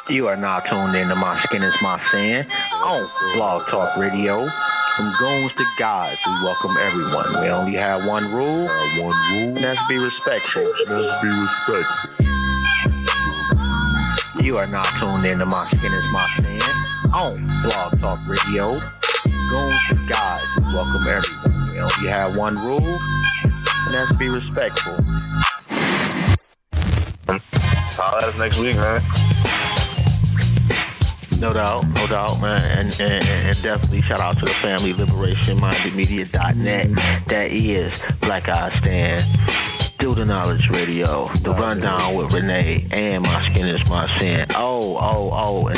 You are now tuned in to My Skin is My Sin on Blog Talk Radio. From goons to gods, we welcome everyone. We only have one rule, and that's be respectful. You are now tuned in to My Skin is My Sin on Blog Talk Radio. Goons to gods, we welcome everyone. We only have one rule, and that's be respectful. Holla at us next week, man. No doubt, man, and definitely shout out to the family, liberationmindedmedia.net. That is Black Eye Stand, Do the Knowledge Radio, The Rundown with Renee, and My Skin is My Sin. And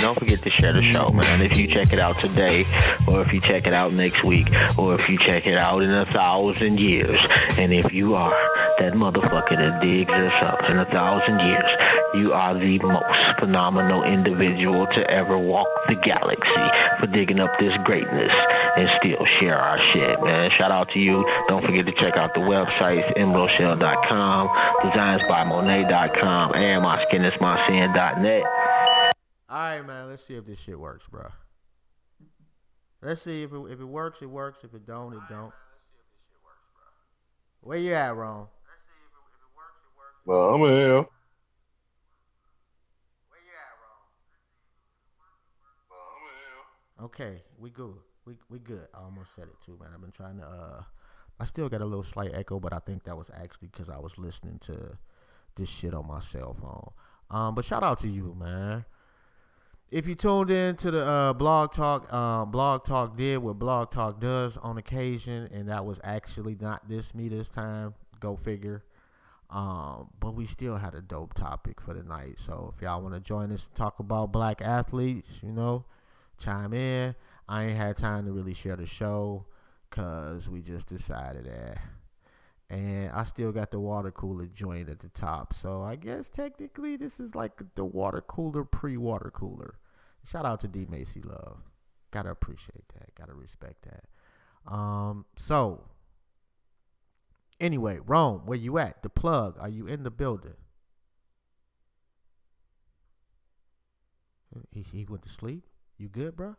don't forget to share the show, man. If you check it out today, or if you check it out next week, or if you check it out in 1,000 years, and if you are that motherfucker that digs us up in 1,000 years, you are the most phenomenal individual to ever walk the galaxy for digging up this greatness and still share our shit, man. Shout out to you. Don't forget to check out the websites, emeraldshell.com, designsbymonet.com, and myskinismysin.net. All right, man. Let's see if this shit works, bro. Let's see if it works, it works. If it don't, it don't. Where you at, Ron? Well, I'm here. Okay, we good. We good. I almost said it too, man. I've been trying to. I still got a little slight echo, but I think that was actually because I was listening to this shit on my cell phone. But shout out to you, man. If you tuned in to the Blog Talk, Blog Talk did what Blog Talk does on occasion, and that was actually not me this time. Go figure. But we still had a dope topic for the night. So if y'all want to join us to talk about black athletes, chime in. I ain't had time to really share the show because we just decided that. And I still got the water cooler joint at the top. So I guess technically this is like the water cooler pre-water cooler. Shout out to D. Macy Love. Gotta appreciate that. Gotta respect that. So anyway, Rome, where you at? The plug. Are you in the building? He went to sleep? You good, bro?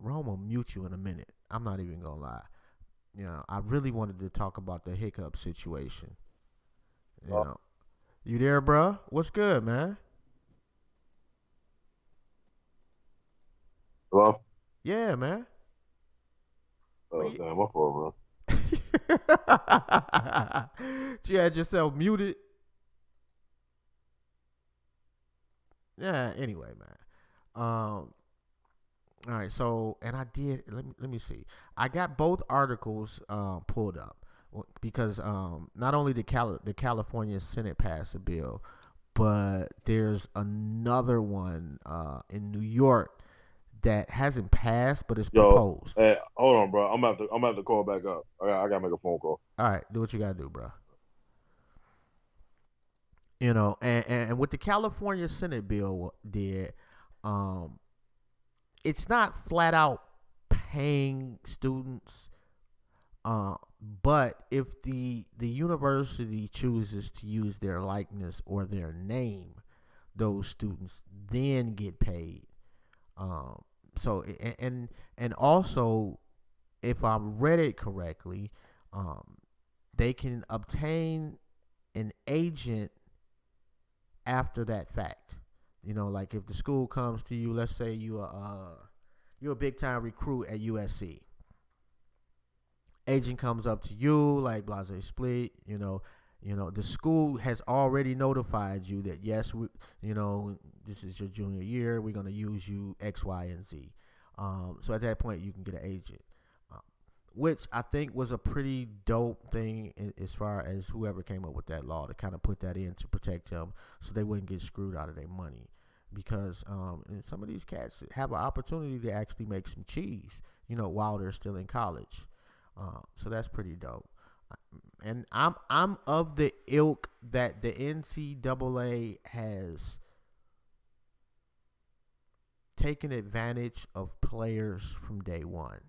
Rome will mute you in a minute. I'm not even gonna lie. I really wanted to talk about the hiccup situation. You there, bro? What's good, man? Hello? Yeah, man. Oh, damn, my fault, bro. You had yourself muted. Yeah, anyway, man. All right, so, and I did, let me see. I got both articles pulled up because not only did the California Senate pass a bill, but there's another one in New York that hasn't passed, but it's proposed. Hey, hold on, bro. I'm gonna have to call back up. I gotta make a phone call. All right, do what you gotta do, bro. And what the California Senate bill did, it's not flat out paying students, but if the university chooses to use their likeness or their name, those students then get paid. So and also, if I read it correctly, they can obtain an agent after that fact. Like if the school comes to you, let's say you're a big time recruit at USC. Agent comes up to you like Blase Split, the school has already notified you that yes, this is your junior year. We're gonna use you X, Y, and Z. So at that point, you can get an agent, which I think was a pretty dope thing as far as whoever came up with that law to kind of put that in to protect them, so they wouldn't get screwed out of their money. Because some of these cats have an opportunity to actually make some cheese, while they're still in college. So that's pretty dope. And I'm of the ilk that the NCAA has taken advantage of players from day one.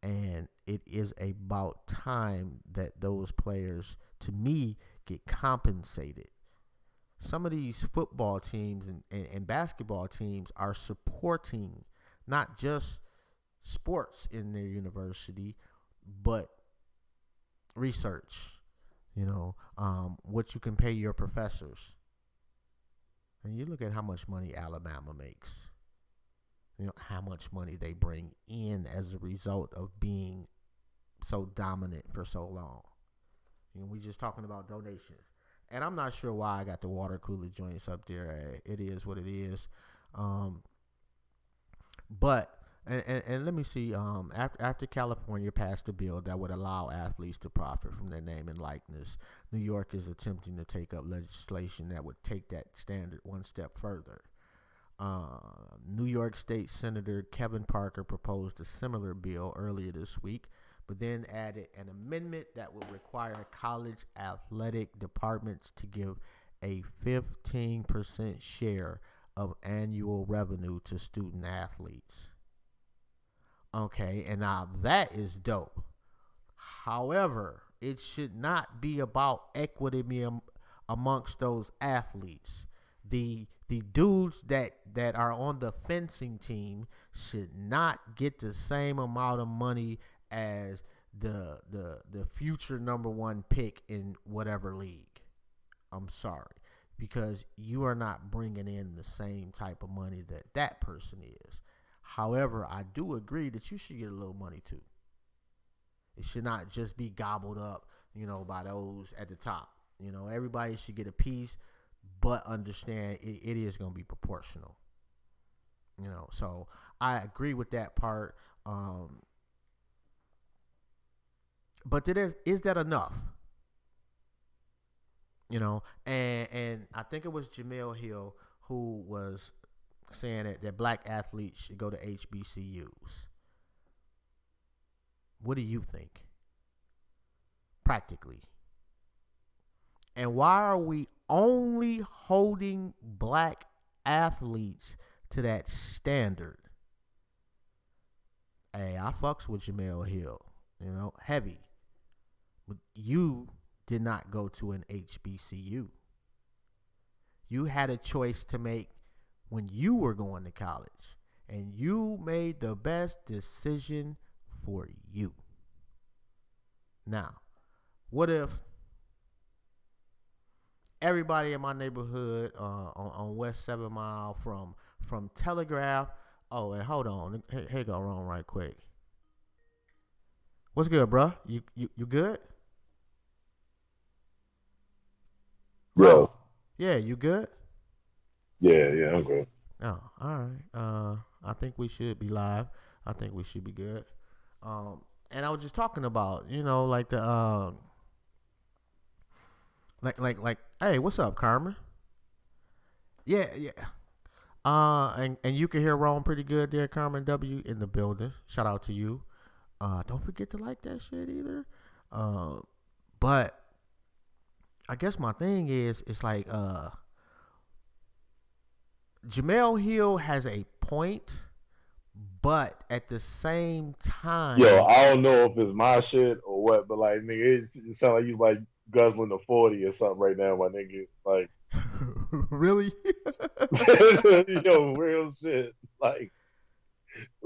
And it is about time that those players, to me, get compensated. some of these football teams and basketball teams are supporting not just sports in their university, but research, what you can pay your professors. And you look at how much money Alabama makes, how much money they bring in as a result of being so dominant for so long. We just talking about donations. And I'm not sure why I got the water cooler joints up there. It is what it is. But let me see. After California passed a bill that would allow athletes to profit from their name and likeness, New York is attempting to take up legislation that would take that standard one step further. New York State Senator Kevin Parker proposed a similar bill earlier this week, but then added an amendment that would require college athletic departments to give a 15% share of annual revenue to student athletes. Okay, and now that is dope. However, it should not be about equity amongst those athletes. The dudes that are on the fencing team should not get the same amount of money as the future number one pick in whatever league. I'm sorry, because you are not bringing in the same type of money that person is. However, I do agree that you should get a little money too. It should not just be gobbled up, by those at the top. Everybody should get a piece, but understand it is going to be proportional. So I agree with that part. But is that enough? And I think it was Jamel Hill who was saying that black athletes should go to HBCUs. What do you think? Practically. And why are we only holding black athletes to that standard? Hey, I fucks with Jamel Hill, heavy. But you did not go to an HBCU. You had a choice to make when you were going to college, and you made the best decision for you. Now, what if everybody in my neighborhood on West 7 Mile from Telegraph? Oh, and hold on, here go wrong right quick. What's good, bro? You good? Bro. Yeah, you good? Yeah, I'm good. Oh, all right. I think we should be live. I think we should be good. And I was just talking about, like the like hey, what's up, Carmen? Yeah. And you can hear Rome pretty good there, Carmen W in the building. Shout out to you. Don't forget to like that shit either. But I guess my thing is, it's like Jamel Hill has a point, but at the same time, yo, I don't know if it's my shit or what, but like, nigga, it sounds like you like guzzling a 40 or something right now, my nigga. Like, really? Yo, real shit. Like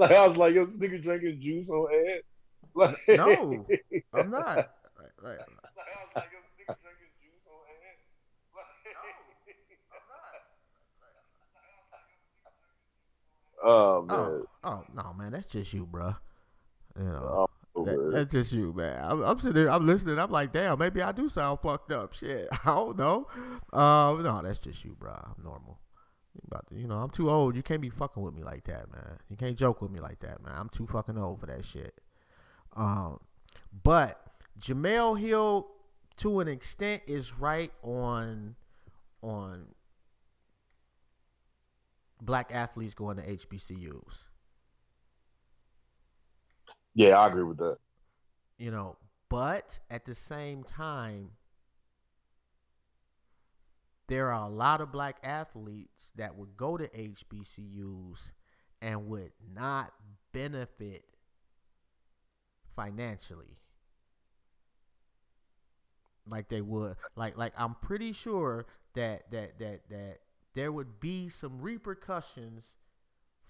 I was like, yo, this nigga drinking juice on air. Like, no, I'm not. Like, I was like, yo, this nigga drinking juice on air. Oh man. Oh no, man, that's just you, bro. Oh, That's just you, man. I'm sitting there, I'm listening. I'm like, damn, maybe I do sound fucked up. Shit, I don't know. No, that's just you, bro. I'm normal. I'm too old. You can't be fucking with me like that, man. You can't joke with me like that, man. I'm too fucking old for that shit. But Jamel Hill, to an extent, is right on black athletes going to HBCUs. Yeah, I agree with that. But at the same time, there are a lot of black athletes that would go to HBCUs and would not benefit financially. like they would. Like I'm pretty sure that there would be some repercussions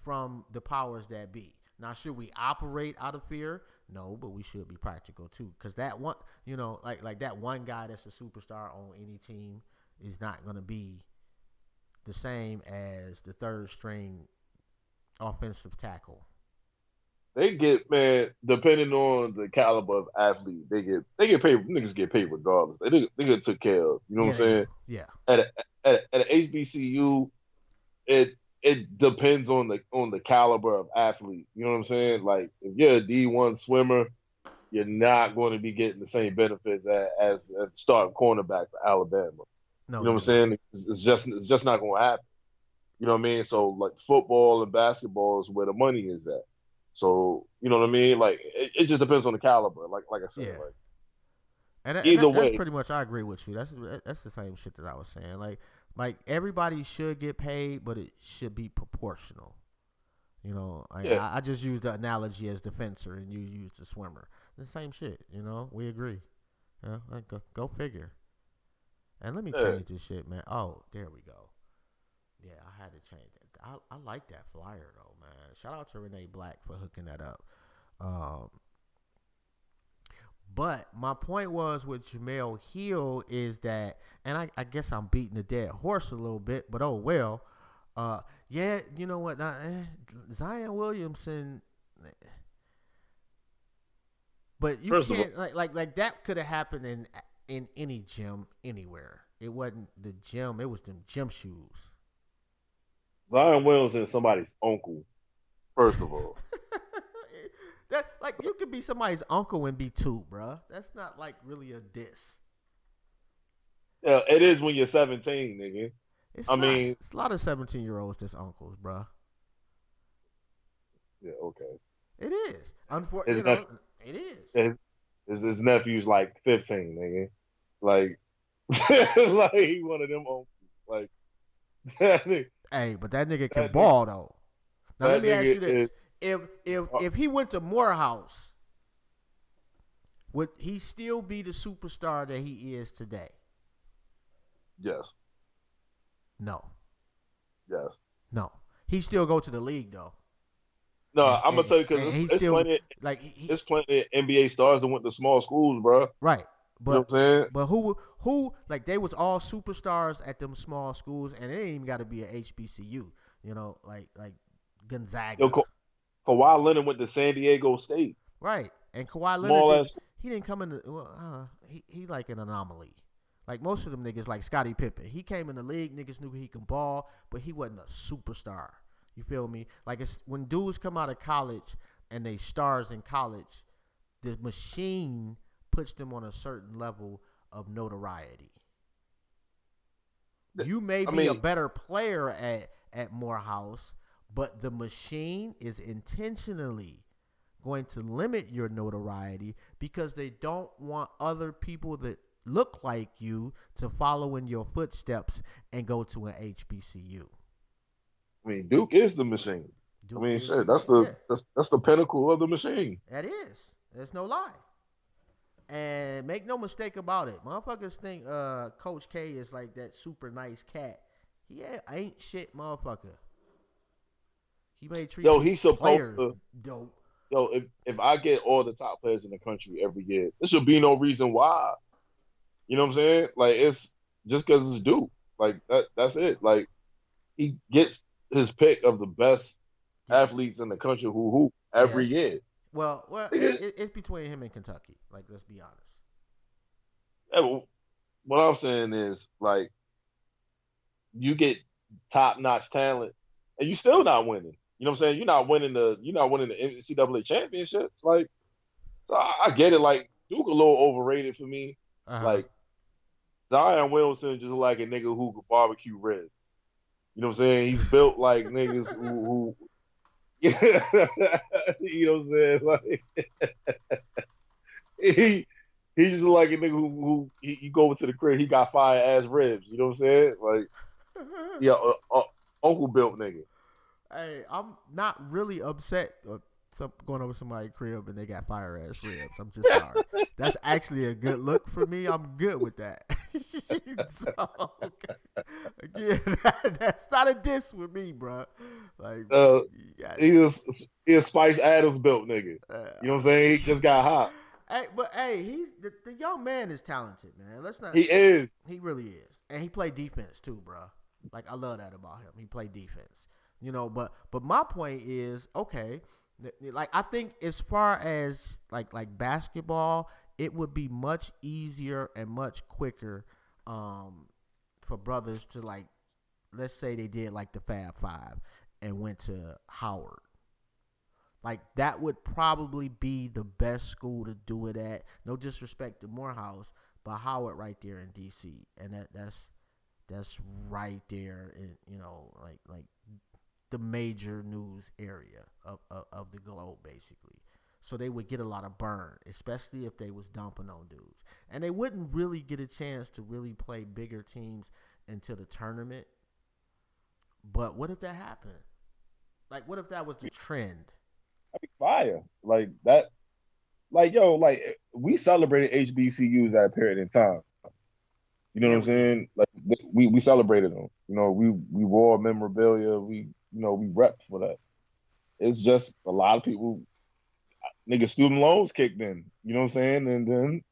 from the powers that be. Now, should we operate out of fear? No, but we should be practical too. Because that one, like that one guy that's a superstar on any team is not going to be the same as the third string offensive tackle. They get, man, depending on the caliber of athlete, they get paid. Niggas get paid regardless. They get took care of. You know what I'm saying? Yeah. At an HBCU, it depends on the caliber of athlete. You know what I'm saying? Like if you're a D1 swimmer, you're not going to be getting the same benefits as a starting cornerback for Alabama. No, you know what I'm saying? It's just not going to happen. You know what I mean? So like football and basketball is where the money is at. So you know what I mean? Like it just depends on the caliber. Like I said, yeah. like And that's pretty much, I agree with you. That's the same shit that I was saying. Like everybody should get paid, but it should be proportional. I just used the analogy as the fencer, and you used the swimmer. It's the same shit. We agree. Like go figure. And let me change this shit, man. Oh, there we go. Yeah, I had to change that. I like that flyer though, man. Shout out to Renee Black for hooking that up. But my point was with Jamel Hill is that, and I guess I'm beating the dead horse a little bit, but oh well. Yeah, you know what? Zion Williamson. But you can't like that could have happened in any gym anywhere. It wasn't the gym; it was them gym shoes. Zion Williamson is somebody's uncle. First of all. That like you could be somebody's uncle and be two, bruh. That's not like really a diss. Yeah, it is when you're 17, nigga. It's a lot of 17-year-olds that's uncles, bruh. Yeah, okay. It is. Unfortunately, it is. His nephew's like 15, nigga. Like, like he one of them uncles. Like, hey, but that nigga can ball though. Now let me ask you this: if he went to Morehouse, would he still be the superstar that he is today? Yes. No. Yes. No. He still go to the league though. No, I'm gonna tell you because it's plenty of NBA stars that went to small schools, bro. Right. But, you know what I'm saying? But who like they was all superstars at them small schools, and it ain't even got to be a HBCU. Like Gonzaga. Yo, Kawhi Leonard went to San Diego State. Right, and Kawhi Leonard he didn't come in. He like an anomaly. Like most of them niggas, like Scottie Pippen, he came in the league. Niggas knew he can ball, but he wasn't a superstar. You feel me? Like it's when dudes come out of college and they stars in college, the machine puts them on a certain level of notoriety. You may be a better player at Morehouse, but the machine is intentionally going to limit your notoriety because they don't want other people that look like you to follow in your footsteps and go to an HBCU. I mean, Duke is the machine. Shit, that's the pinnacle of the machine. That is. There's no lie. And make no mistake about it, motherfuckers think Coach K is like that super nice cat. He ain't shit, motherfucker. He may treat he's supposed to. Dope. Yo, if I get all the top players in the country every year, there should be no reason why. You know what I'm saying? Like it's just because it's Duke. Like that's it. Like he gets his pick of the best athletes in the country who hoop every year. Well, it's between him and Kentucky. Like, let's be honest. Yeah, well, what I'm saying is, like, you get top-notch talent, and you still not winning. You know what I'm saying? You're not winning the NCAA championships. Like, so I get it. Like, Duke a little overrated for me. Uh-huh. Like, Zion Williamson just like a nigga who could barbecue ribs. You know what I'm saying? He's built like niggas who you know what I'm saying? Like he's just like a nigga who you go over to the crib, he got fire ass ribs. You know what I'm saying? Like, yeah, uncle built nigga. Hey, I'm not really upset or going over somebody's crib and they got fire ass ribs. I'm just sorry. That's actually a good look for me. I'm good with that. So again, that's not a diss with me, bro. Like, he is Spice Adams built nigga. You know what I'm saying? He just got hot. Hey, the young man is talented, man. Let's not. He is. He really is, and he played defense too, bro. Like I love that about him. He played defense, But my point is, okay, like I think as far as like basketball, it would be much easier and much quicker, for brothers to like, let's say they did like the Fab Five and went to Howard. Like that would probably be the best school to do it at. No disrespect to Morehouse, but Howard right there in DC, and that's right there in like the major news area of the globe basically. So they would get a lot of burn, especially if they was dumping on dudes, and they wouldn't really get a chance to really play bigger teams until the tournament. But what if that happened? Like, what if that was the trend? That'd be fire. Like that. Like yo, like we celebrated HBCUs at a period in time. You know what I'm saying? Like we celebrated them. We wore memorabilia. We rep for that. It's just a lot of people, nigga, student loans kicked in. You know what I'm saying? And then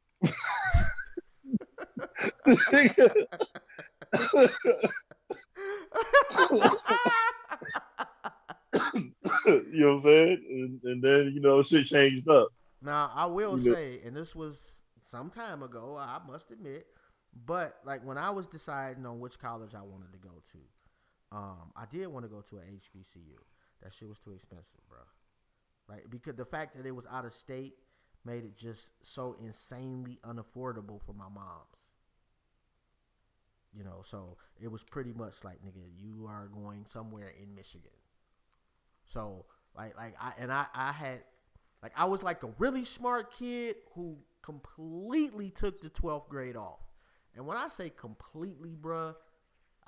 you know what I'm saying? And then shit changed up. Now I will say, and this was some time ago, I must admit, but like when I was deciding on which college I wanted to go to, I did want to go to a HBCU. That shit was too expensive, bro. Like because the fact that it was out of state made it just so insanely unaffordable for my moms. So it was pretty much like, nigga, you are going somewhere in Michigan. So I was like a really smart kid who completely took the 12th grade off. And when I say completely, bruh,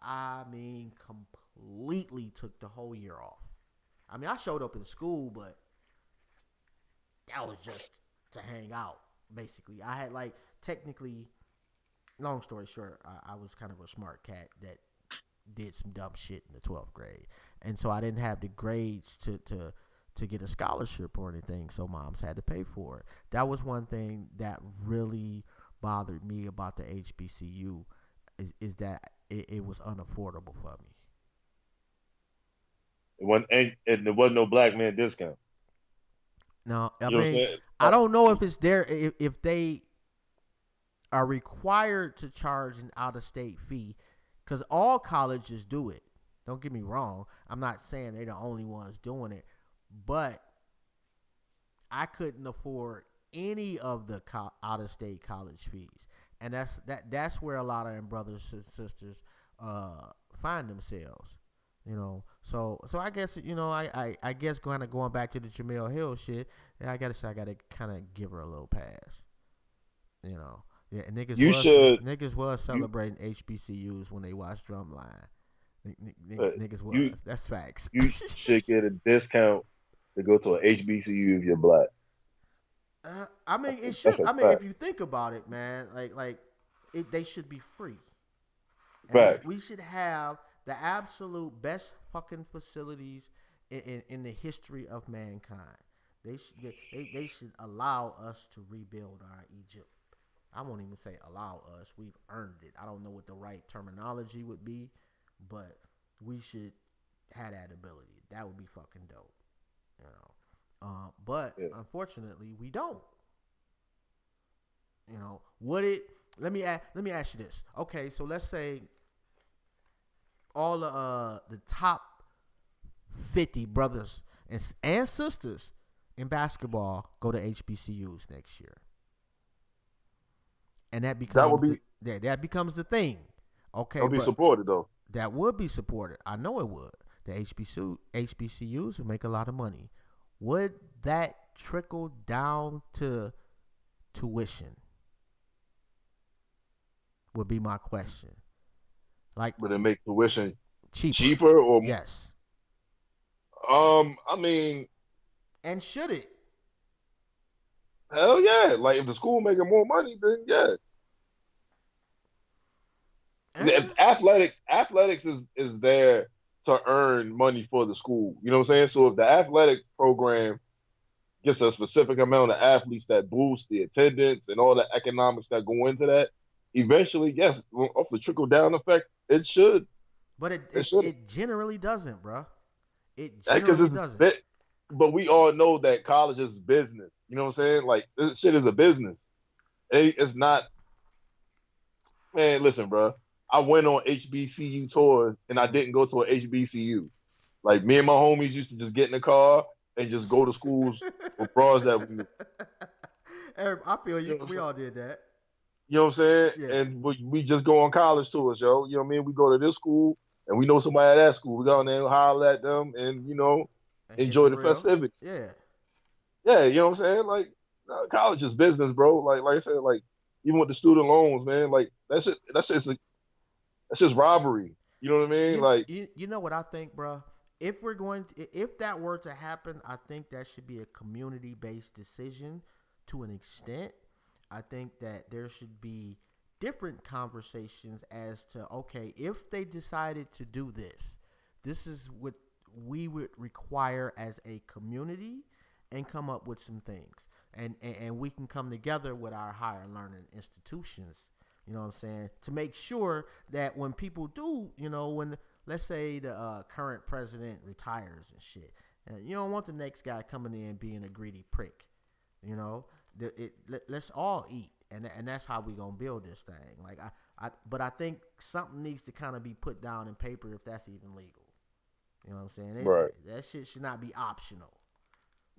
I mean completely took the whole year off. I mean, I showed up in school, but that was just to hang out, basically. I had technically, long story short, I was kind of a smart cat that did some dumb shit in the 12th grade. And so I didn't have the grades to get a scholarship or anything, so moms had to pay for it. That was one thing that really bothered me about the HBCU is that it was unaffordable for me. And there wasn't no black man discount. No, I mean, I don't know if it's there, if they are required to charge an out-of-state fee, because all colleges do it. Don't get me wrong. I'm not saying they're the only ones doing it, but I couldn't afford any of the out-of-state college fees, and that's where a lot of them brothers and sisters find themselves. So I guess I guess going back to the Jamel Hill shit, I gotta kind of give her a little pass. Yeah, niggas was celebrating HBCUs when they watched Drumline. Niggas was. That's facts. You should get a discount to go to an HBCU if you're black. I mean, it should. I mean, if you think about it, man, they should be free. Facts. We should have the absolute best fucking facilities in the history of mankind. They should allow us to rebuild our Egypt. I won't even say allow us. We've earned it. I don't know what the right terminology would be, but we should have that ability. That would be fucking dope. But unfortunately, we don't. Would it? Let me ask you this. Okay, so let's say all the top 50 brothers and sisters in basketball go to HBCUs next year, and that becomes the thing. Okay, that'll be supported though. That would be supported. I know it would. The HBCUs would make a lot of money. Would that trickle down to tuition? Would be my question. Would it make tuition cheaper or yes? I mean, And should it? Hell yeah! Like if the school making more money, then yeah. Athletics is there to earn money for the school. You know what I'm saying? So if the athletic program gets a specific amount of athletes that boost the attendance and all the economics that go into that, eventually, yes, off the trickle down effect, it should. But It should. it generally doesn't, bro. It Because generally it's doesn't. but we all know that college is business. You know what I'm saying? Like this shit is a business. It's not. Man, listen, bro. I went on HBCU tours and I didn't go to an HBCU. Like me and my homies used to just get in the car and just go to schools with bras that we. I feel you. You know We all did that. You know what I'm saying? Yeah. And we just go on college tours, yo. You know what I mean? We go to this school and we know somebody at that school. We go in there and holler at them and, And enjoy the festivities. Yeah. Yeah, you know what I'm saying? Like, college is business, bro. Like I said, like, even with the student loans, man, like, that's just robbery. You know what I mean? You know what I think, bro? If that were to happen, I think that should be a community-based decision to an extent. I think that there should be different conversations as to, okay, if they decided to do this, this is what we would require as a community and come up with some things. And we can come together with our higher learning institutions, you know what I'm saying, to make sure that when people do, when let's say the current president retires and shit, you don't want the next guy coming in being a greedy prick, let's all eat, and that's how we gonna build this thing. But I think something needs to kind of be put down in paper if that's even legal. You know what I'm saying? Right. That shit should not be optional.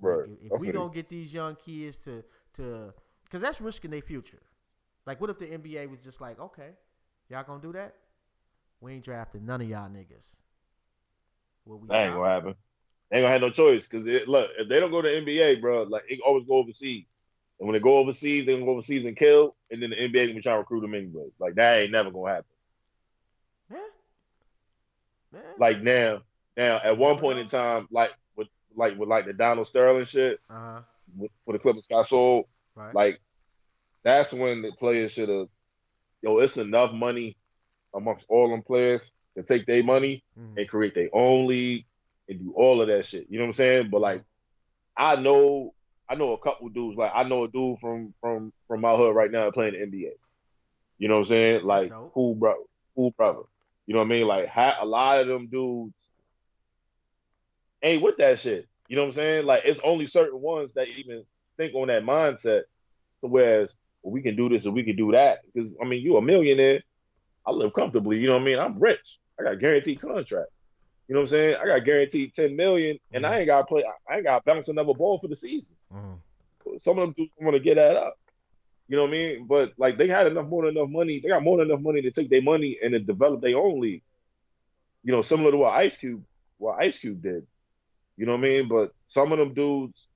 Right. If we gonna get these young kids to, because that's risking their future. Like, what if the NBA was just like, okay, y'all gonna do that? We ain't drafting none of y'all niggas. That ain't gonna happen. They ain't gonna have no choice because look, if they don't go to NBA, bro, like it always go overseas. And when they go overseas, they gonna go overseas and kill, and then the NBA gonna try to recruit them anyway. Like that ain't never gonna happen. Yeah. Like now, at one point in time, like with the Donald Sterling shit, with the Clippers got sold, right. Like that's when the players should have, it's enough money amongst all them players to take their money and create their own league and do all of that shit. You know what I'm saying? But like, I know a couple dudes. Like I know a dude from my hood right now playing the NBA. You know what I'm saying? Like cool brother. You know what I mean? Like a lot of them dudes ain't with that shit. You know what I'm saying? Like it's only certain ones that even think on that mindset. Whereas we can do this and we can do that. Because I mean, you a millionaire. I live comfortably. You know what I mean? I'm rich. I got a guaranteed contract. You know what I'm saying? I got guaranteed $10 million, and I ain't got to play. I ain't got to bounce another ball for the season. Some of them dudes want to get that up. You know what I mean? But like they had more than enough money. They got more than enough money to take their money and to develop their own league. Similar to what Ice Cube did. You know what I mean? But some of them dudes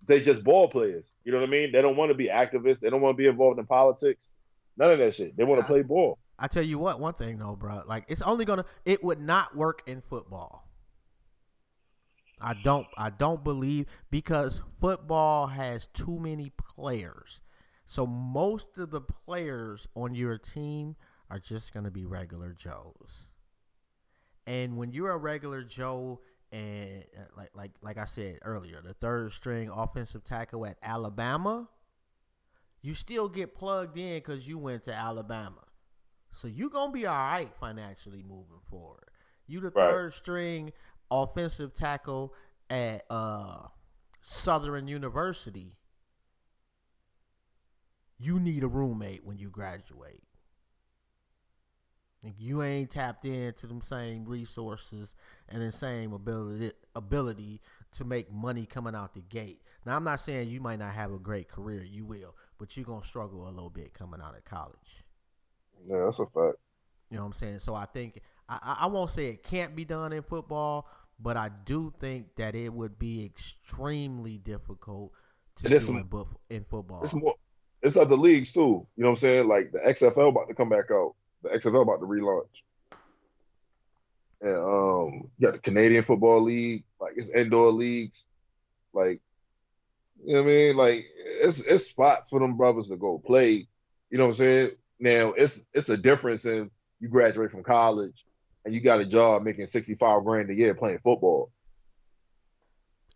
they just ball players. You know what I mean? They don't want to be activists. They don't want to be involved in politics. None of that shit. They want to play ball. I tell you what, one thing though, bro. Like it would not work in football. I don't believe, because football has too many players. So most of the players on your team are just going to be regular Joes. And when you're a regular Joe, and like I said earlier, the third string offensive tackle at Alabama, you still get plugged in because you went to Alabama. So you're going to be all right financially moving forward. You the third string offensive tackle at Southern University. You need a roommate when you graduate. You ain't tapped into them same resources and the same ability to make money coming out the gate. Now, I'm not saying you might not have a great career. You will. But you're going to struggle a little bit coming out of college. Yeah, that's a fact. You know what I'm saying? So I think, I won't say it can't be done in football, but I do think that it would be extremely difficult to do in football. It's other leagues too. You know what I'm saying? Like the XFL about to come back out. The XFL about to relaunch. And you got the Canadian Football League, like it's indoor leagues, like you know what I mean? Like it's spots for them brothers to go play. You know what I'm saying? Now it's a difference in you graduate from college and you got a job making 65 grand a year playing football.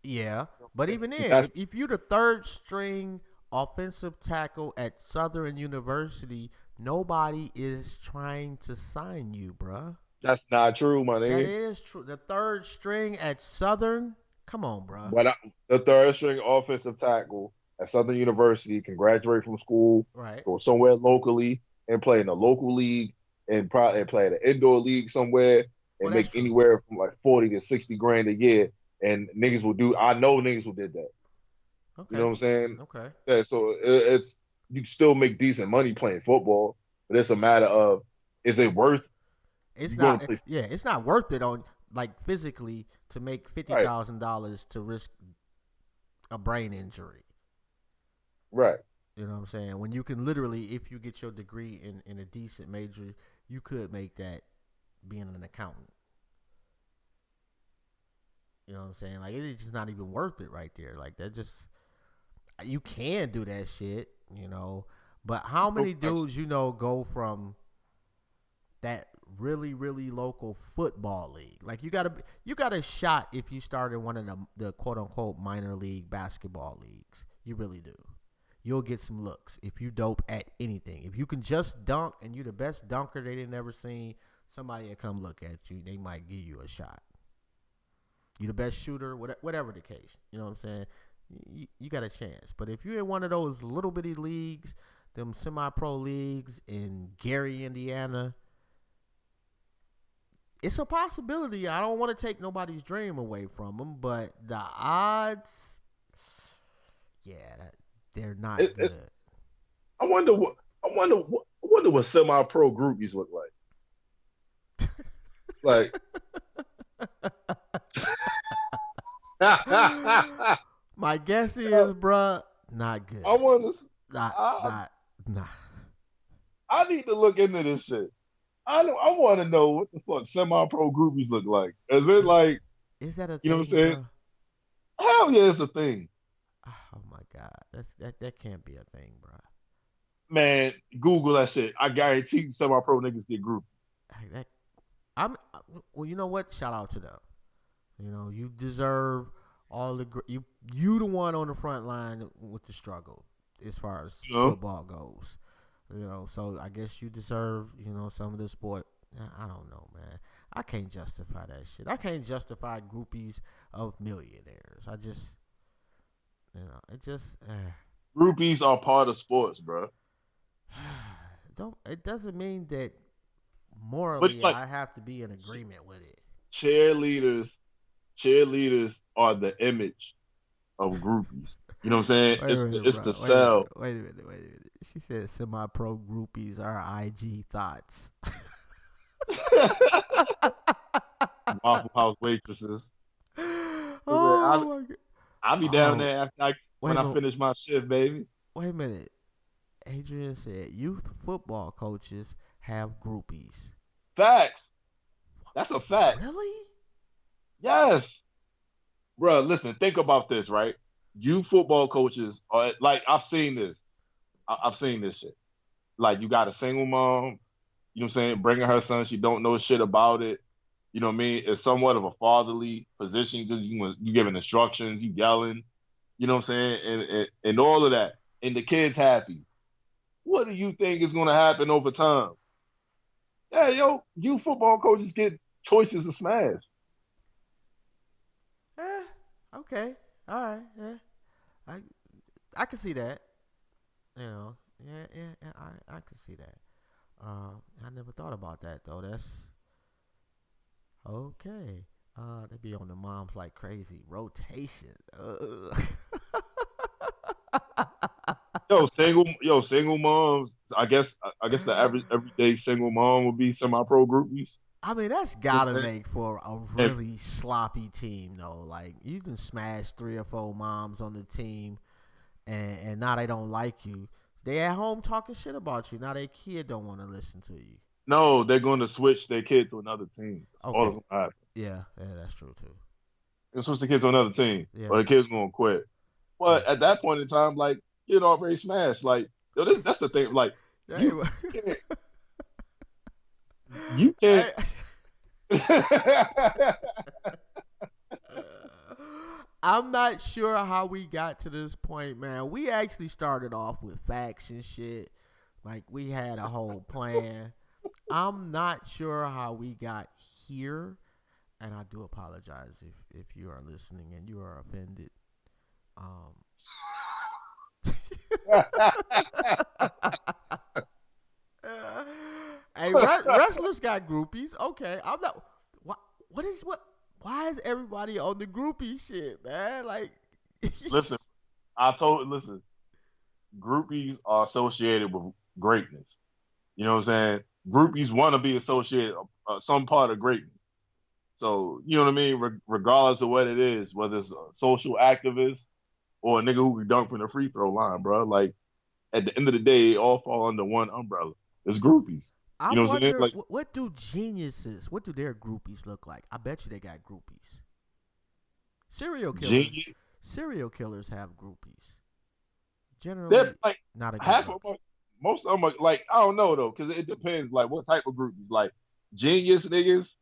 Yeah, but even then, That's if you're the third string offensive tackle at Southern University, nobody is trying to sign you, bruh. that's not true, my That nigga. is true. The third string at Southern, come on, bruh. But the third string offensive tackle at Southern University can graduate from school, Right. go somewhere locally and play in a local league and probably play in an indoor league somewhere Well, and that's make true. anywhere from like 40 to 60 grand a year. And niggas will do. I know niggas who did that. Okay. You know what I'm saying? Okay. Yeah. So it's you still make decent money playing football, but it's a matter of is it worth It's you going not. to play? Yeah, it's not worth it on like physically to make Right. $50,000 to risk a brain injury. Right. You know what I'm saying? When you can literally, if you get your degree in a decent major, you could make that being an accountant. You know what I'm saying? Like it's just not even worth it right there. Like that just you can do that shit, you know. But how many dudes you know go from that really really local football league? Like you got a shot if you started one of the quote unquote minor league basketball leagues. You really do. You'll get some looks if you dope at anything. If you can just dunk and you're the best dunker they didn't ever seen, somebody will come look at you. They might give you a shot. You the best shooter, whatever the case. You know what I'm saying? You got a chance. But if you're in one of those little bitty leagues, them semi-pro leagues in Gary, Indiana, it's a possibility. I don't want to take nobody's dream away from them, but the odds, yeah, they're not good. I wonder what semi-pro groupies look like. Like my guess is, bruh, not good. I want to. Not. I need to look into this shit. I want to know what the fuck semi-pro groupies look like. Is it like Is that a you know thing, what I'm saying? bro? Hell yeah, it's a thing. Oh my god, that can't be a thing, bro. Man, Google that shit. I guarantee you semi-pro niggas get groupies. Well, you know what? Shout out to them. You know, you deserve all the you the one on the front line with the struggle as far as football goes. You know, so I guess you deserve, you know, some of the sport. I don't know, man. I can't justify that shit. I can't justify groupies of millionaires. I just, you know, it just Groupies are part of sports, bro. It doesn't mean that morally But like I have to be in agreement with it. cheerleaders are the image of groupies. You know what I'm saying? It's the sell. Wait a minute. She said semi-pro groupies are IG thoughts. Waffle House waitresses. Oh my god! I'll be down there after when I finish my shift, baby. Wait a minute. Adrian said youth football coaches have groupies. Facts. That's a fact. Really? Yes. Bro, listen, think about this, right? You football coaches are like I've seen this. I've seen this shit. Like you got a single mom, you know what I'm saying, bringing her son, she don't know shit about it. You know what I mean? It's somewhat of a fatherly position because you giving instructions, you yelling, you know what I'm saying, and all of that. And the kid's happy. What do you think is gonna happen over time? Yeah, you football coaches get choices to smash. Okay. All right. Yeah. I can see that. You know. Yeah. I can see that. I never thought about that though. That's okay. They be on the moms like crazy. Rotation. Single moms. I guess the average everyday single mom would be semi-pro groupies. I mean, that's gotta make for a really sloppy team, though. Like you can smash 3 or 4 moms on the team, and now they don't like you. They at home talking shit about you. Now their kid don't want to listen to you. No, they're going to switch their kid to another team. That's all Okay. that's going to happen. Yeah, that's true too. They're going to switch the kid to another team, Yeah. or the kid's going to quit. But Yeah. at that point in time, like, you'd already smashed. Like, yo, that's the thing. Like, Hey, you can't. You can't. I'm not sure how we got to this point, man. We actually started off with facts and shit. Like, we had a whole plan. I'm not sure how we got here, and I do apologize if you are listening and you are offended. Hey, wrestlers got groupies. Okay, I'm not. What? Why is everybody on the groupie shit, man? Like, Listen, groupies are associated with greatness. You know what I'm saying? Groupies want to be associated some part of greatness. So, you know what I mean? Regardless of what it is, whether it's a social activist or a nigga who can dunk from the free throw line, bro. Like, at the end of the day, it all fall under one umbrella. It's groupies. I You know what I'm saying? wonder Like, what do geniuses, what do their groupies look like? I bet you they got groupies. Serial killers have groupies. Generally, they're like not a good half look. of them. Most of them are like, I don't know though, because it depends. Like, what type of groupies? Like, genius niggas.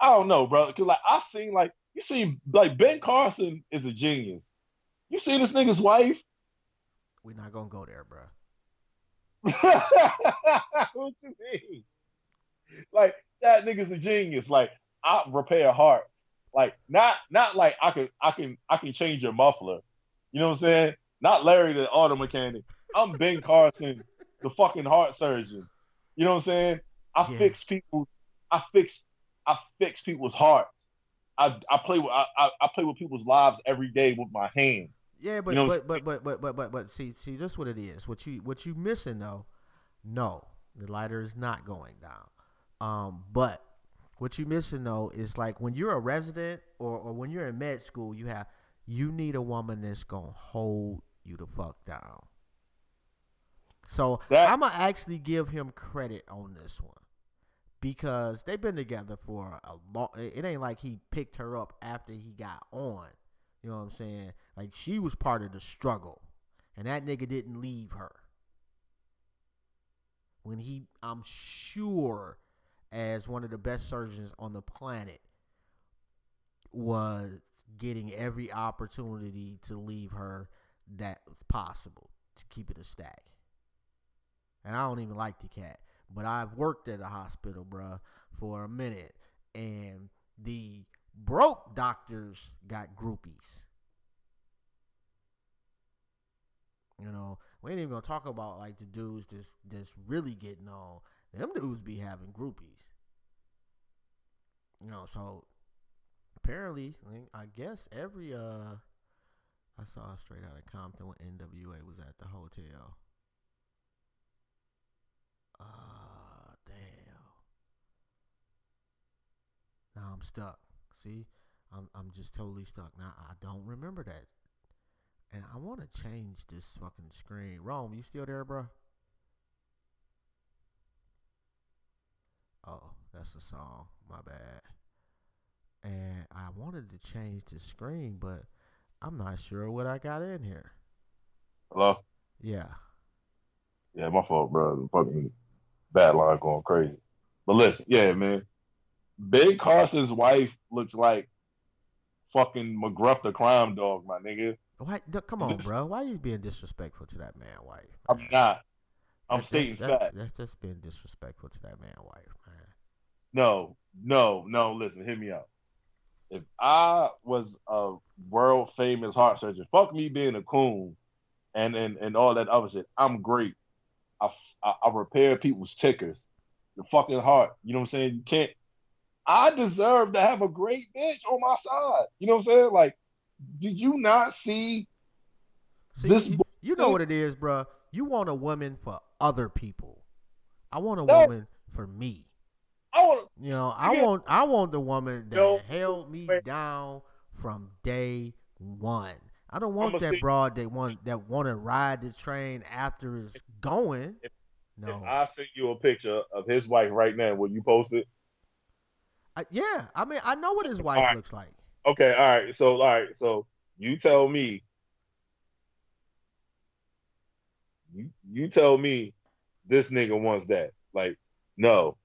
I don't know, bro. Because like I've seen like you see like Ben Carson is a genius. You see this nigga's wife? We're not gonna go there, bro. What you mean? Like that nigga's a genius. Like I repair hearts. Like not like I can change your muffler. You know what I'm saying? Not Larry the auto mechanic. I'm Ben Carson, the fucking heart surgeon. You know what I'm saying? I fix people. I fix people's hearts. I play with people's lives every day with my hands. Yeah, you know but see, that's what it is. What you missing though? No, the lighter is not going down. But what you missing though is like when you're a resident or when you're in med school, you need a woman that's gonna hold you the fuck down. So I'm gonna actually give him credit on this one because they've been together for a long. It ain't like he picked her up after he got on. You know what I'm saying? Like she was part of the struggle, and that nigga didn't leave her. When I'm sure, as one of the best surgeons on the planet, was getting every opportunity to leave her that was possible to keep it a stack. And I don't even like the cat, but I've worked at a hospital, bruh, for a minute, and the broke doctors got groupies. You know, we ain't even gonna talk about like the dudes that's really getting on. Them dudes be having groupies. You know, so apparently, I guess every I saw straight out of Compton when NWA was at the hotel. Damn. Now I'm stuck. See, I'm just totally stuck. Now I don't remember that, and I want to change this fucking screen. Rome, you still there, bro? Oh, that's a song. My bad. And I wanted to change the screen, but I'm not sure what I got in here. Hello? Yeah. Yeah, my fault, bro. Fucking bad line going crazy. But listen, yeah, man. Ben Carson's wife looks like fucking McGruff the crime dog, my nigga. Why? Come on, bro. Why are you being disrespectful to that man's wife? Man? I'm not. I'm stating fact. That's just being disrespectful to that man's wife, man. No. Listen, hear me out. If I was a world famous heart surgeon, fuck me being a coon and all that other shit. I'm great. I repair people's tickers. The fucking heart. You know what I'm saying? You can't. I deserve to have a great bitch on my side. You know what I'm saying? Like, did you not see this? You know what it is, bro. You want a woman for other people. I want a woman for me. I want the woman that held me down from day one. I don't want that broad that want to ride the train after it's going. If No. I send you a picture of his wife right now, will you post it? Yeah, I mean, I know what his All wife right. looks like. Okay. All right. So you tell me. You tell me this nigga wants that. Like, no.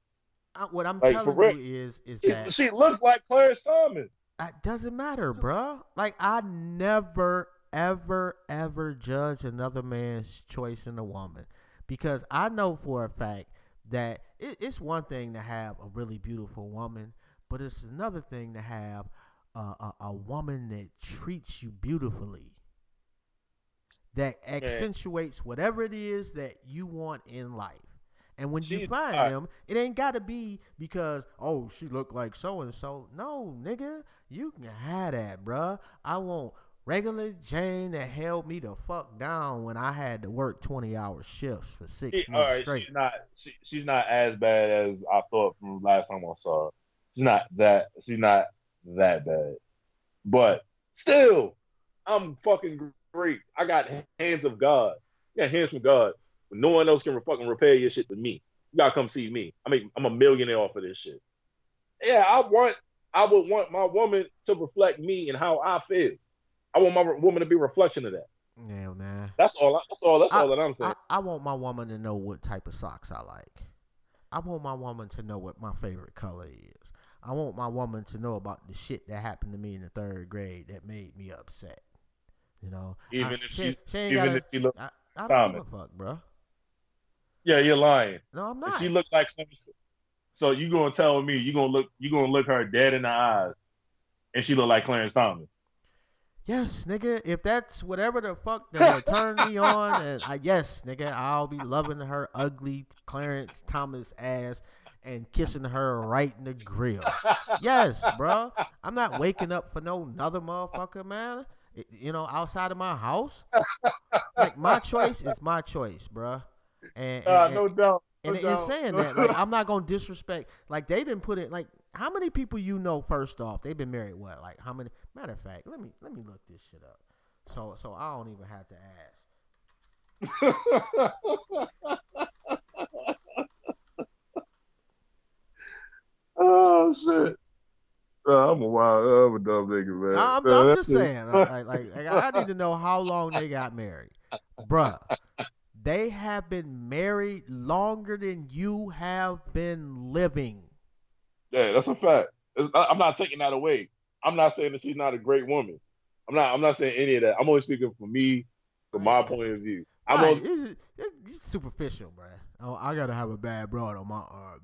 What I'm Like for telling real. you is that She looks like Clarence Thomas. it doesn't matter, bruh. Like, I never, ever, ever judge another man's choice in a woman because I know for a fact that it's one thing to have a really beautiful woman, but it's another thing to have a woman that treats you beautifully, that Man, accentuates whatever it is that you want in life. And when you she's find all right. them, it ain't gotta be because, oh, she look like so and so. No, nigga, you can have that, bruh. I want regular Jane that held me the fuck down when I had to work 20-hour shifts for six All months right, straight. she's not as bad as I thought from last time I saw her. She's not that bad. But still, I'm fucking great. I got hands of God. I got hands from God. But no one else can fucking repair your shit but me. You gotta come see me. I mean, I'm a millionaire off of this shit. Yeah, I would want my woman to reflect me and how I feel. I want my woman to be a reflection of that. Yeah, man. That's I, all that I'm saying. I want my woman to know what type of socks I like. I want my woman to know what my favorite color is. I want my woman to know about the shit that happened to me in the third grade that made me upset. You know, Even if she ain't even if gotta. she looks I don't give common. a fuck, bro. Yeah, you're lying. No, I'm If she not. looked like so you gonna tell me you gonna look her dead in the eyes and she look like Clarence Thomas. Yes, nigga. If that's whatever the fuck that'll turn me on, and yes, nigga, I'll be loving her ugly Clarence Thomas ass and kissing her right in the grill. Yes, bro. I'm not waking up for no another motherfucker, man. Outside of my house. Like, my choice is my choice, bro. And and, No doubt, no and it's doubt. saying that, like, I'm not gonna disrespect. Like, they didn't put it. Like, how many people you know? First off, they've been married. What? Like, how many? Matter of fact, let me look this shit up. So I don't even have to ask. Oh shit! I'm a dumb nigga, man. I'm just saying. Like, I need to know how long they got married, bruh. They have been married longer than you have been living. Yeah, that's a fact. I'm not taking that away. I'm not saying that she's not a great woman. I'm not saying any of that. I'm only speaking for me, from my Right. point of view. I'm Right, only it's superficial, bro. Oh, I gotta have a bad broad on my arm.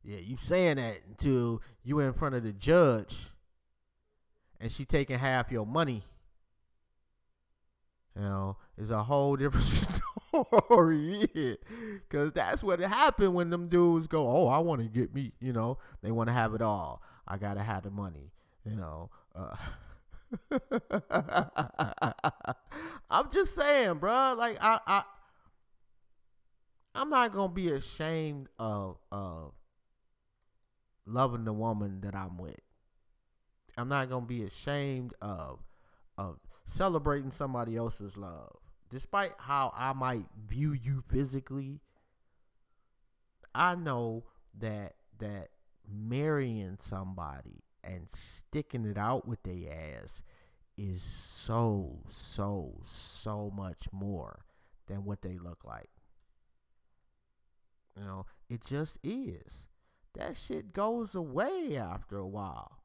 Yeah, you saying that until you in front of the judge and she taking half your money. It's a whole different story. Yeah. Cause that's what happened when them dudes go, oh, I want to get me. They want to have it all. I gotta have the money. You know. I'm just saying, bro. Like, I'm not gonna be ashamed of loving the woman that I'm with. I'm not gonna be ashamed of celebrating somebody else's love. Despite how I might view you physically, I know that marrying somebody and sticking it out with their ass is so, so, so much more than what they look like. It just is. That shit goes away after a while.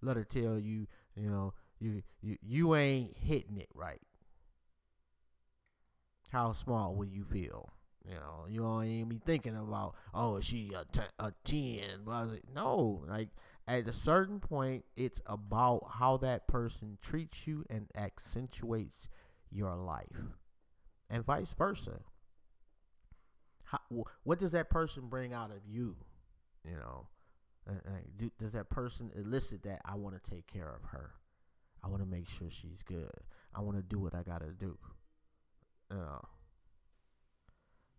Let her tell you, you ain't hitting it right. How small will you feel? You don't even be thinking about, oh, is she a 10? No, like, at a certain point, it's about how that person treats you and accentuates your life, and vice versa. What does that person bring out of you? You know, does that person elicit that I want to take care of her? I want to make sure she's good. I want to do what I gotta do. You know,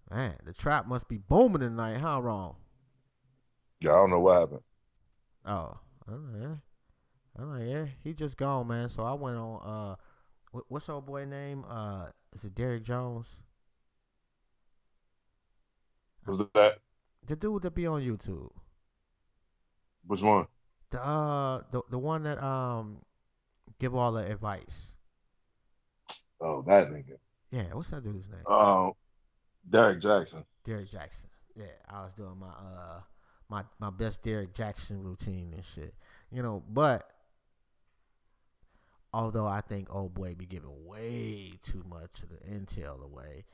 man, the trap must be booming tonight, huh? Wrong. yeah, I don't know what happened. Oh, yeah. Yeah, he just gone, man. So I went on. What's old boy name? Is it Derrick Jones? Was that? The dude that be on YouTube. Which one? The one that give all the advice. Oh, that nigga. Yeah, what's that dude's name? Derrick Jaxn. Derrick Jaxn. Yeah, I was doing my best Derrick Jaxn routine and shit. But although I think old boy be giving way too much of the intel away,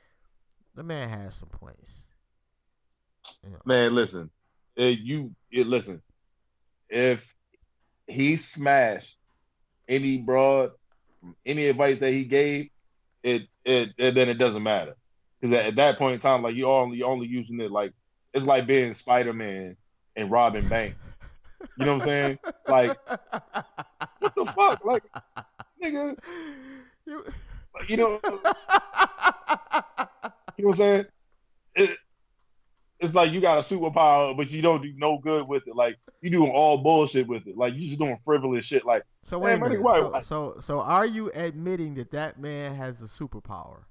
the man has some points. Man, listen. Listen. If he smashed any broad, any advice that he gave, then it doesn't matter. Because at that point in time, like you're only using it like it's like being Spider-Man and robbing banks. You know what I'm saying? Like, what the fuck? Like, nigga, you know what I'm saying? It's like you got a superpower, but you don't do no good with it. Like you doing all bullshit with it. Like you just doing frivolous shit. Like so wait a minute. So are you admitting that man has a superpower?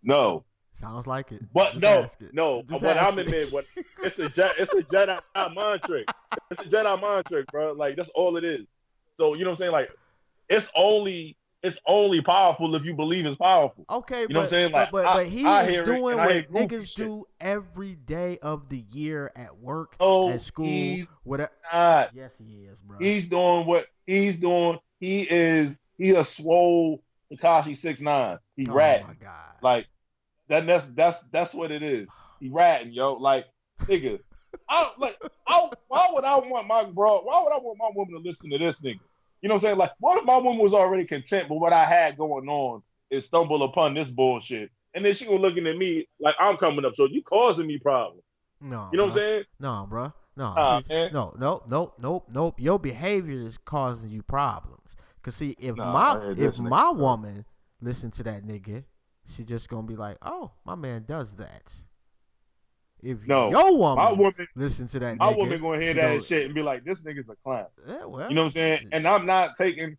No. Sounds like it. But just no. What I'm admitting, it's a Jedi mind trick. It's a Jedi mind trick, bro. Like that's all it is. So you know what I'm saying? Like it's only powerful if you believe it's powerful. Okay, you know what I'm saying? Like, but he is doing what niggas shit. do every day of the year at work, at school, whatever. Yes, he is, bro. He's doing what he's doing. He a swole Tekashi 6ix9ine. He ratting. Oh my god! Like that's what it is. He ratting, yo. Like nigga, why would I want my woman to listen to this nigga? You know what I'm saying? Like, what if my woman was already content with what I had going on and stumble upon this bullshit? And then she was looking at me like I'm coming up, so you causing me problems. No. You know what I'm saying? No, bro. No. Nope. Your behavior is causing you problems. Cause see, if my woman listen to that nigga, she just gonna be like, oh, my man does that. If your woman listen to that nigga, my woman gonna hear that shit and be like, this nigga's a clown. Yeah, well, you know what I'm saying? And I'm not taking.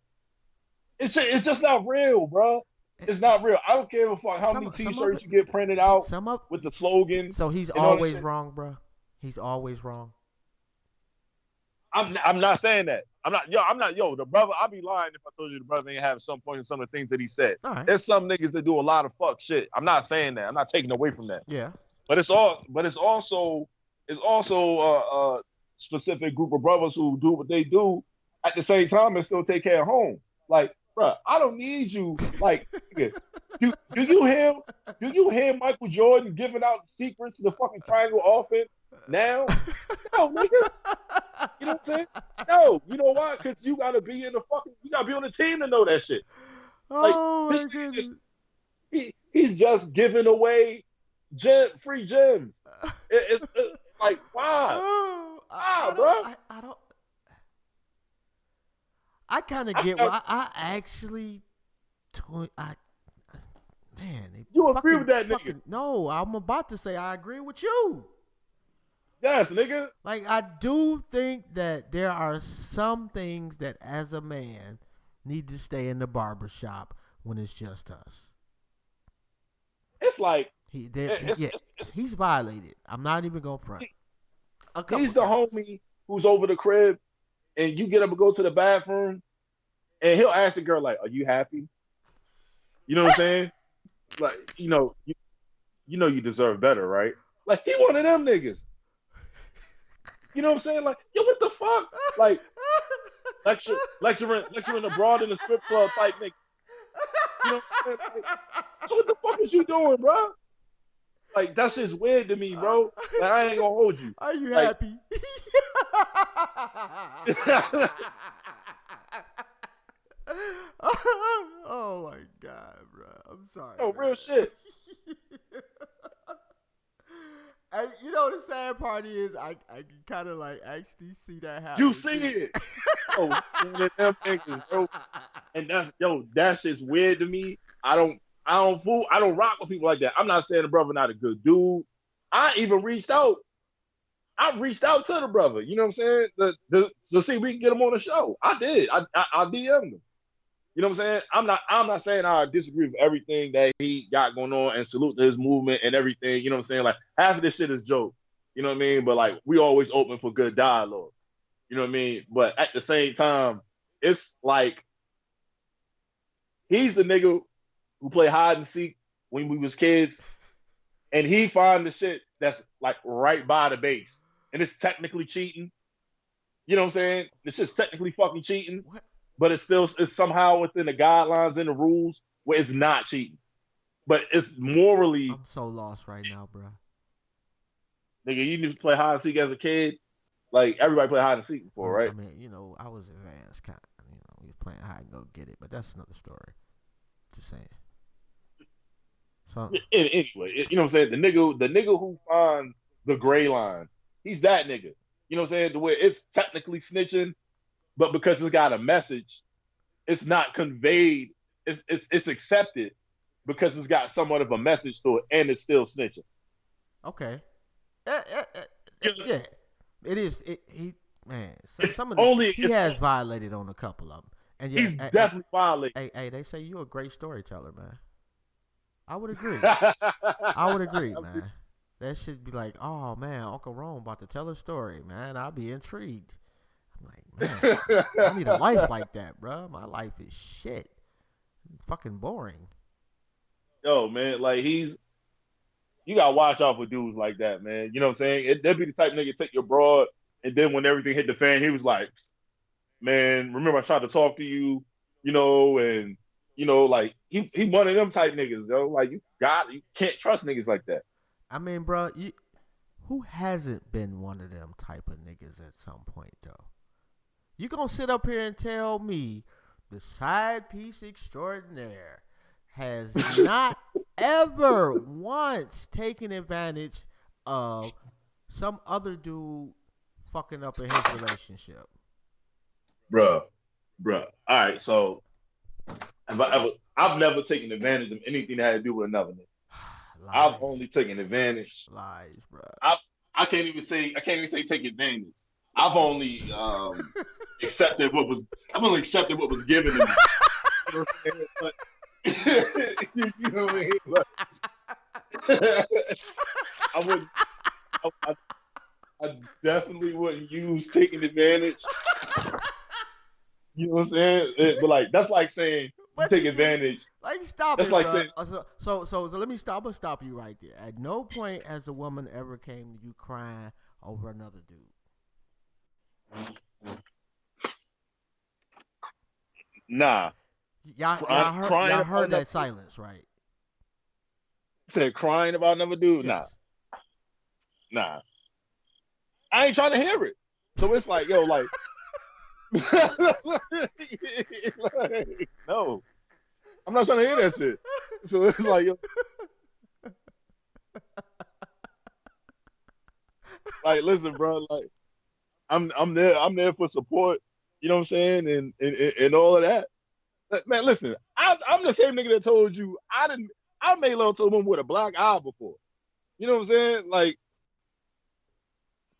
It's just not real, bro. It's not real. I don't care how many T-shirts you get printed out with the slogan. So he's always wrong, bro. He's always wrong. I'm not saying that. I'm not. The brother. I'd be lying if I told you the brother ain't have some point in some of the things that he said. Right. There's some niggas that do a lot of fuck shit. I'm not saying that. I'm not taking away from that. Yeah. But it's also a specific group of brothers who do what they do at the same time and still take care of home. Like, bro, I don't need you. Like, do you hear Michael Jordan giving out secrets to the fucking triangle offense now? No, nigga. You know what I'm saying? No. You know why? Because you gotta be on the team to know that shit. Like, this nigga he's just giving away free gems. It's like, why? Bro? I kind of get what I actually. Man, you agree with that nigga? No, I'm about to say I agree with you. Yes, nigga. Like I do think that there are some things that, as a man, need to stay in the barbershop when it's just us. It's like. He's violated. I'm not even going front. He's the homie who's over the crib, and you get up and go to the bathroom, and he'll ask the girl like, "Are you happy?" You know what I'm saying? Like, you know you deserve better, right? Like he one of them niggas. You know what I'm saying? Like, yo, what the fuck? Like, lecturing abroad in a strip club type nigga. You know what I'm saying? Like, so what the fuck is you doing, bro? Like, that's just weird to me, bro. Like, I ain't gonna hold you. Are you happy? Oh my god, bro. I'm sorry. Oh, real shit. And you know the sad part is I can kind of like actually see that happen. You see it. Them niggas, bro. And that's just weird to me. I don't rock with people like that. I'm not saying the brother not a good dude. I even reached out. I reached out to the brother. You know what I'm saying? To see if we can get him on the show. I did. I DM'd him. You know what I'm saying? I'm not saying I disagree with everything that he got going on and salute to his movement and everything. You know what I'm saying? Like half of this shit is joke. You know what I mean? But like we always open for good dialogue. You know what I mean? But at the same time, it's like he's the nigga who played hide and seek when we was kids, and he find the shit that's like right by the base, and it's technically cheating. You know what I'm saying? This shit's technically fucking cheating, What? but it's somehow within the guidelines and the rules where it's not cheating, but it's morally. I'm so lost right now, bro. Nigga, you used to play hide and seek as a kid. Like everybody played hide and seek before, Well, right? I mean, I was advanced kind. We was playing hide and go get it, but that's another story. Just saying. So Anyway, you know what I'm saying? The nigga who finds the gray line, he's that nigga. You know what I'm saying? The way it's technically snitching, but because it's got a message, it's not conveyed. It's accepted because it's got somewhat of a message to it, and it's still snitching. okay, yeah, it is. He man, some of Only he has violated on a couple of them, and yeah, he's definitely violated. Hey, they say you're a great storyteller, man. I would agree. I would agree, man. That should be like, oh man, Uncle Rome about to tell a story, man. I'll be intrigued. I'm like, man, I need a life like that, bro. My life is shit. It's fucking boring. Yo, man, like you gotta watch out for dudes like that, man. You know what I'm saying? That'd be the type of nigga take your broad, and then when everything hit the fan, he was like, man, remember I tried to talk to you, and like he one of them type niggas, yo. Like you can't trust niggas like that. I mean, bro, who hasn't been one of them type of niggas at some point, though? You gonna sit up here and tell me the side piece extraordinaire has not ever once taken advantage of some other dude fucking up in his relationship? Bruh. All right, so I've never taken advantage of anything that had to do with another nigga. I've only taken advantage. Lies, bro. I can't even say take advantage. I've only accepted what was given to me. You know what I mean? But, I wouldn't. I definitely wouldn't use taking advantage. You know what I'm saying? But like that's like saying take advantage. Like stop that's it, like bro. saying So let me stop. I'm gonna stop you right there. At no point has a woman ever came to you crying over another dude. Nah. Y'all heard that silence, right? Said crying about another dude? Yes. Nah. I ain't trying to hear it. So it's like, yo, like, no. I'm not trying to hear that shit. So it's like, yo. Like, listen, bro, like, I'm there for support, you know what I'm saying, and all of that. Man, listen, I'm the same nigga that told you I made love to a woman with a black eye before. You know what I'm saying? Like,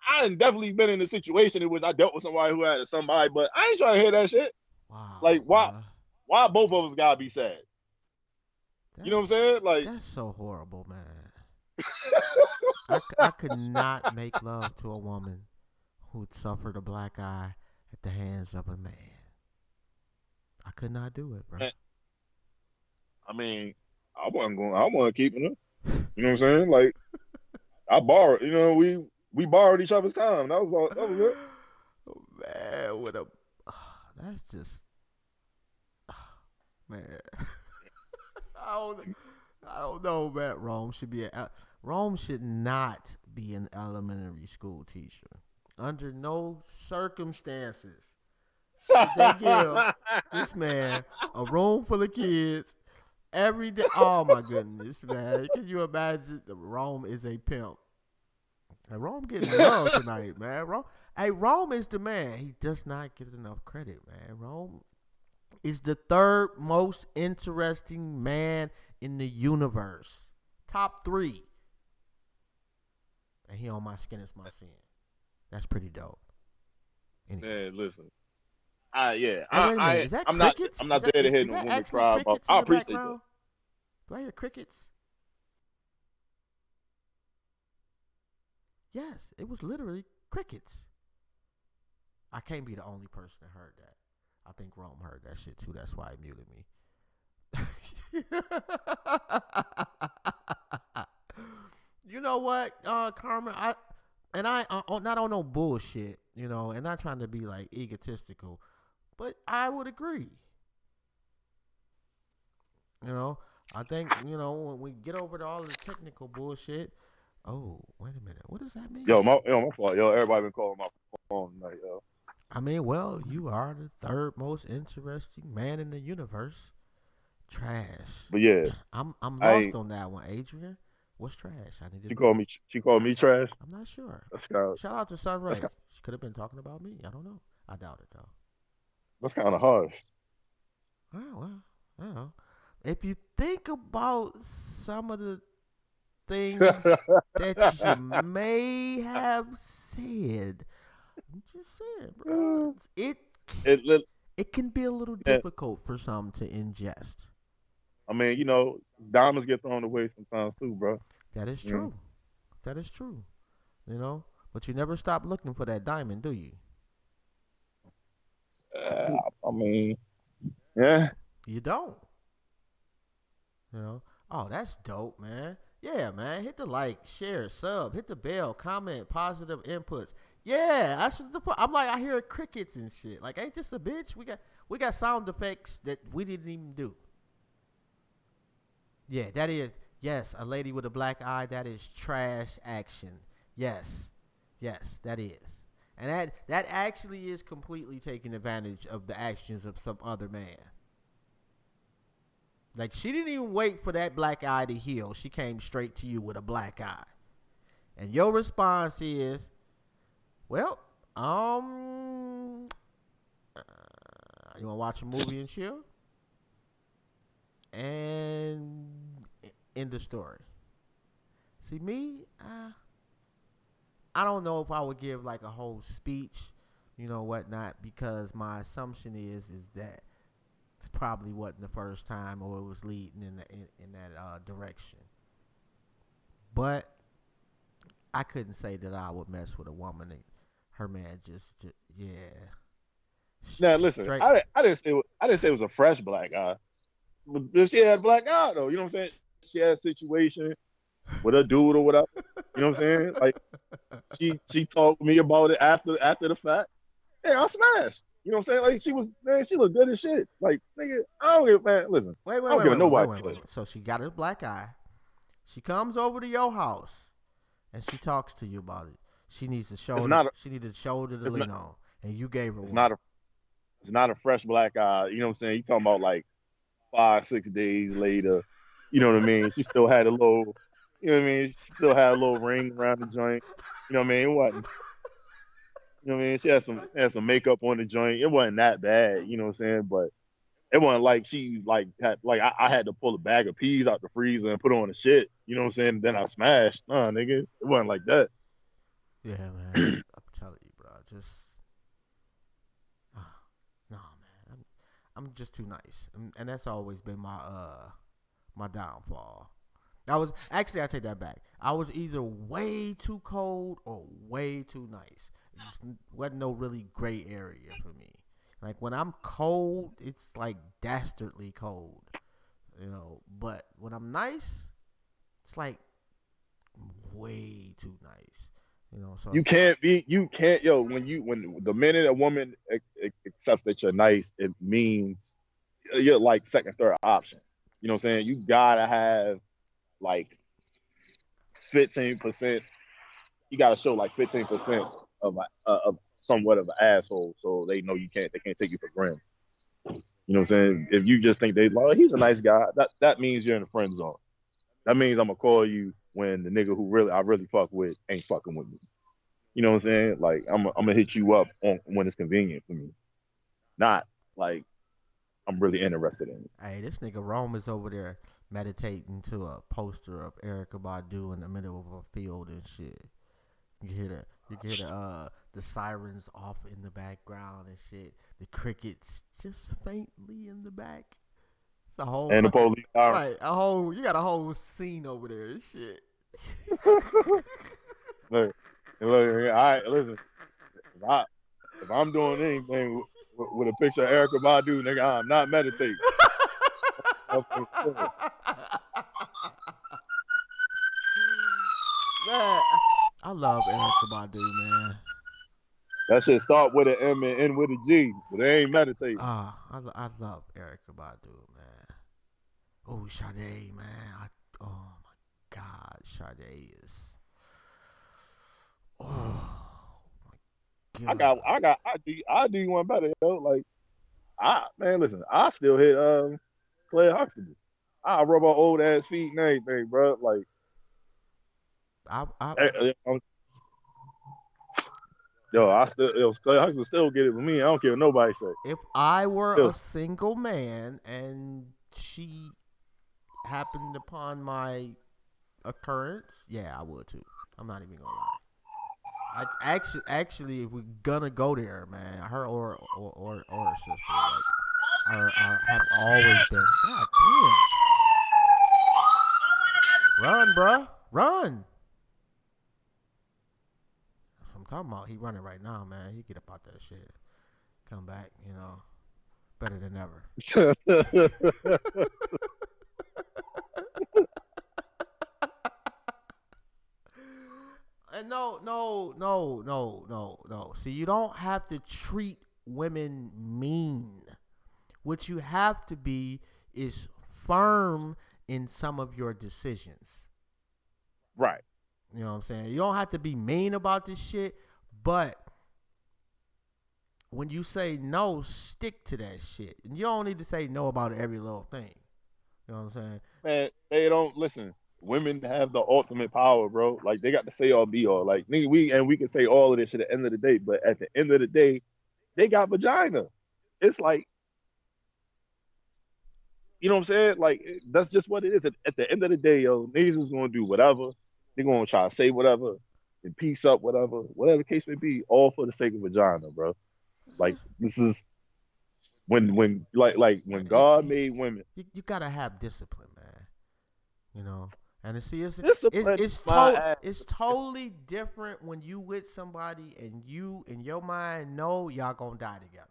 I done definitely been in a situation in which I dealt with somebody who had somebody, but I ain't trying to hear that shit. Wow. Like, why both of us gotta be sad? You know what I'm saying? Like, that's so horrible, man. I could not make love to a woman who'd suffered a black eye at the hands of a man. I could not do it, bro. I mean, I wasn't keeping her. You know what I'm saying? Like, I borrowed. You know, we borrowed each other's time. That was it. Oh, man, that's just, man. I don't know, man. Rome should not be an elementary school teacher under no circumstances. Should they give this man a room full of kids every day? Oh my goodness, man! Can you imagine? Rome is a pimp. And Rome getting love tonight, man. Rome is the man. He does not get enough credit, man. Rome is the third most interesting man in the universe. Top 3. And he on my skin is my sin. That's pretty dope. Anyway. Man, listen. Yeah, Hey, wait a minute. Is that I'm not crickets? I'm Is not that there to is, hear is no that woman actually cry about. crickets in I the appreciate that. background? Do I hear crickets? Yes, it was literally crickets. I can't be the only person that heard that. I think Rome heard that shit too. That's why he muted me. You know what, Carmen? Not on no bullshit, and not trying to be like egotistical, but I would agree. You know, I think when we get over to all the technical bullshit. Oh, wait a minute. What does that mean? My fault. Yo, everybody been calling my phone tonight, yo. I mean, well, you are the third most interesting man in the universe. Trash. But yeah, I'm lost I on that one, Adrian. What's trash? I need to she know. called me trash. I'm not sure. That's kind of Shout out to Sunray. that's kind She could have been talking about me. I don't know. I doubt it though. that's kind of harsh. Oh well, I don't know. If you think about some of the things that you may have said, I'm just saying, bro. it, it, It can be a little yeah, difficult for some to ingest. I mean, diamonds get thrown away sometimes too, bro. That is Yeah. true. That is true. But you never stop looking for that diamond, do you? I mean, yeah. You don't. Oh, that's dope, man. Yeah, man. Hit the like, share, sub, hit the bell, comment, positive inputs. Yeah, I'm like, I hear crickets and shit. Like, ain't this a bitch? We got sound effects that we didn't even do. Yeah, that is, yes, a lady with a black eye. That is trash action. Yes, that is, and that actually is completely taking advantage of the actions of some other man. Like, she didn't even wait for that black eye to heal. She came straight to you with a black eye. And your response is, well, you want to watch a movie and chill? And end the story. See, me, I don't know if I would give like a whole speech, whatnot, because my assumption is that it's probably wasn't the first time, or it was leading in that direction. But I couldn't say that I would mess with a woman and her man just yeah. Now listen, Straight. I didn't say it was a fresh black eye, but she had a black eye though. You know what I'm saying? She had a situation with a dude or whatever. You know what I'm saying? Like she talked to me about it after the fact. Yeah, I smashed. You know what I'm saying? Like she looked good as shit. Like nigga, I don't give man. Listen, Wait, I don't give a nobody. wait. So she got a black eye. She comes over to your house and she talks to you about it. She needs a shoulder. She needed a shoulder to lean on, and you gave her it's one. It's not a fresh black eye. You know what I'm saying? You talking about like 5-6 days later. You know what I mean? She still had a little. You know what I mean? She still had a little ring around the joint. You know what I mean? It wasn't. You know what I mean? She had some makeup on the joint. It wasn't that bad. You know what I'm saying? But it wasn't like she like had like I had to pull a bag of peas out the freezer and put on the shit. You know what I'm saying? Then I smashed. Nah, nigga, it wasn't like that. Yeah, man. I'm telling you, bro. Just no, man. I'm just too nice, and that's always been my downfall. I take that back. I was either way too cold or way too nice. It just wasn't no really gray area for me. Like, when I'm cold, it's like dastardly cold, But when I'm nice, it's like way too nice, So You can't, yo. When the minute a woman accepts that you're nice, it means you're like second, third option. You know what I'm saying? You gotta have like 15%. You gotta show like 15% of somewhat of an asshole, so they know they can't take you for granted. You know what I'm saying? If you just think he's a nice guy, that means you're in the friend zone. That means I'm gonna call you when the nigga who I really fuck with ain't fucking with me. You know what I'm saying? Like I'm gonna hit you up when it's convenient for me. Not like I'm really interested in it. Hey, this nigga Rome is over there meditating to a poster of Erykah Badu in the middle of a field and shit. You hear the sirens off in the background and shit. The crickets just faintly in the back. It's a whole And the fucking police are right. A whole you got a whole scene over there and shit. look, look, all right, listen. If I'm doing anything with a picture of Erica Badu, nigga, I'm not meditating. Man, I love Erica Badu, man. That shit start with an M and end with a G, but they ain't meditating. I love Erica Badu, man. Oh, Sade, man. Oh my God, Sade is. Oh my God. I do one better, yo. Like, man, listen, I still hit Claire Huxtable. I rub her old ass feet and everything, bro. Like, Claire Huxtable still get it with me. I don't care what nobody say. If I were Still. a single man and she happened upon my occurrence, yeah, I would too. I'm not even gonna lie. Actually, if we're gonna go there, man, her or her sister, like, have always been. God damn! Run, bruh, run! That's what I'm talking about. He running right now, man. He get up out that shit, come back, better than ever. And no. See, you don't have to treat women mean. What you have to be is firm in some of your decisions. Right. You know what I'm saying? You don't have to be mean about this shit, but when you say no, stick to that shit. And you don't need to say no about every little thing. You know what I'm saying? Man, they don't listen. Women have the ultimate power, bro. Like, they got to say all be all. Like, nigga, we can say all of this shit at the end of the day, but at the end of the day, they got vagina. It's like, you know what I'm saying? Like, that's just what it is. At the end of the day, yo, niggas is gonna do whatever. They're gonna try to say whatever and piece up whatever the case may be, all for the sake of vagina, bro. Like, this is when when God made women. You gotta have discipline, man. You know, and Discipline my ass. it's totally different when you with somebody and you in your mind know y'all gonna die together.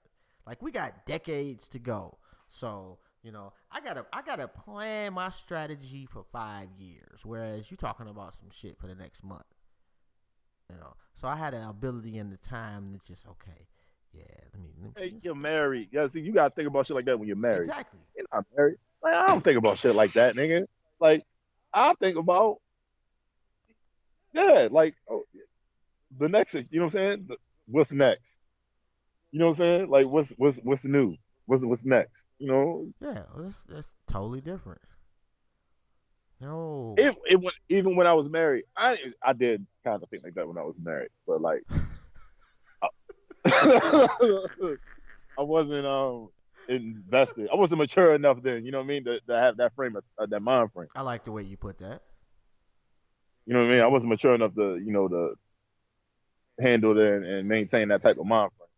Like, we got decades to go, so I gotta plan my strategy for 5 years, whereas you talking about some shit for the next month. So I had the ability and the time to just yeah. Hey, you're married. Yeah, see, you gotta think about shit like that when you're married. Exactly. You're not married. Like, I don't think about shit like that, nigga. Like, I think about like, the next. You know what I'm saying? What's next? You know what I'm saying? Like, what's new? What's next? You know? Yeah, that's totally different. No. Even when I was married, I did kind of think like that when I was married, but like, I wasn't invested. I wasn't mature enough then. You know what I mean? To have that that mind frame. I like the way you put that. You know what I mean? I wasn't mature enough to to handle it and maintain that type of mind frame.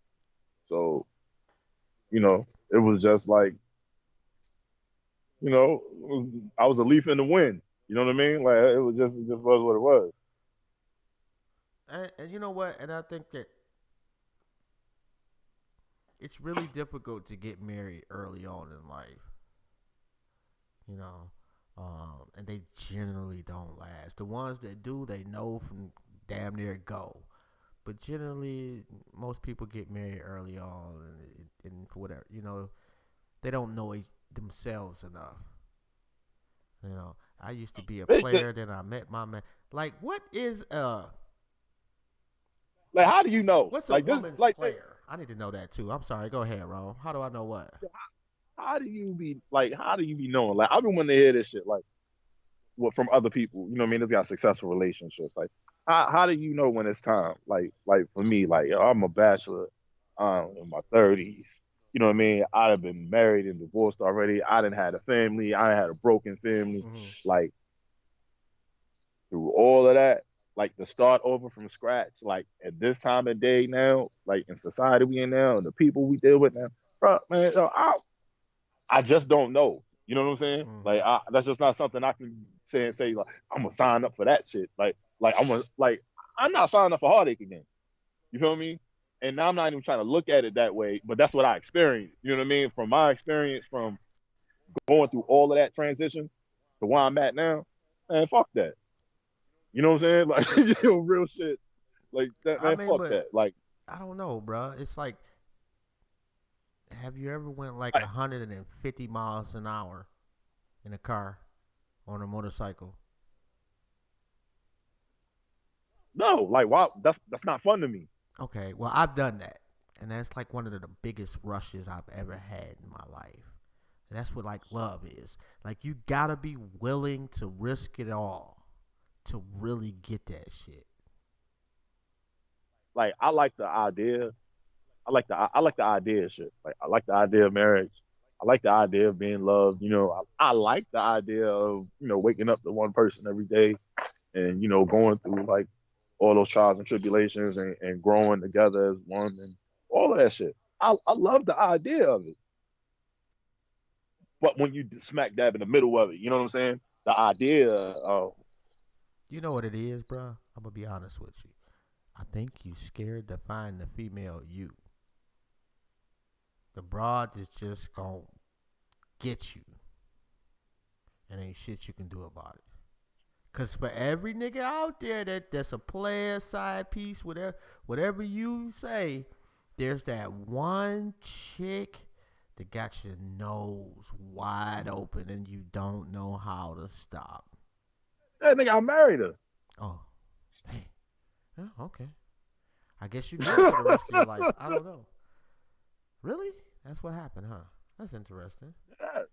So it was just like I was a leaf in the wind. You know what I mean? Like, it just was what it was. And you know what? And I think that it's really difficult to get married early on in life. And they generally don't last. The ones that do, they know from damn near go. But generally, most people get married early on, and for whatever, they don't know themselves enough. I used to be a player, then I met my man. Like, what is like, how do you know? What's a like woman's this, player? I need to know that too. I'm sorry. Go ahead, Ron. How do I know what? How do you be knowing? Like, I've been wanting to hear this shit, like, from other people. You know what I mean? That's got successful relationships. Like, how do you know when it's time? Like for me, like, I'm a bachelor, in my 30s. You know what I mean? I'd have been married and divorced already. I didn't had a family. I had a broken family. Mm-hmm. Like, through all of that, like to start over from scratch, like at this time of day now, like in society we in now, and the people we deal with now, bro, man, I just don't know. You know what I'm saying? Like, that's just not something I can say and say like I'm gonna sign up for that shit. Like I'm not signing up for heartache again. You feel me? And now I'm not even trying to look at it that way, but that's what I experienced. You know what I mean? From my experience, from going through all of that transition to where I'm at now, man, fuck that. You know what I'm saying? Like, real shit. Like that, I man. mean, Fuck but that. Like, I don't know, bro. It's like, have you ever went like I, 150 miles an hour in a car on a motorcycle? no, like, why? That's not fun to me. Okay, well, I've done that, and that's like one of the biggest rushes I've ever had in my life. And that's what like love is. Like you gotta be willing to risk it all to really get that shit. Like, I like the idea. I like the idea of shit. Like, I like the idea of marriage. I like the idea of being loved. I like the idea of waking up to one person every day and going through like all those trials and tribulations and growing together as one and all of that shit. I love the idea of it. But when you smack dab in the middle of it, you know what I'm saying? The idea of You know what it is, bro? I'm gonna be honest with you. I think you scared to find the female you. The broad is just gonna get you, and ain't shit you can do about it. Cause for every nigga out there that's a player side piece, whatever you say, there's that one chick that got your nose wide open and you don't know how to stop. that nigga, I married her. Oh, dang. Yeah, okay. I guess you did for the rest of your life. I don't know. Really? That's what happened, huh? That's interesting. Yeah.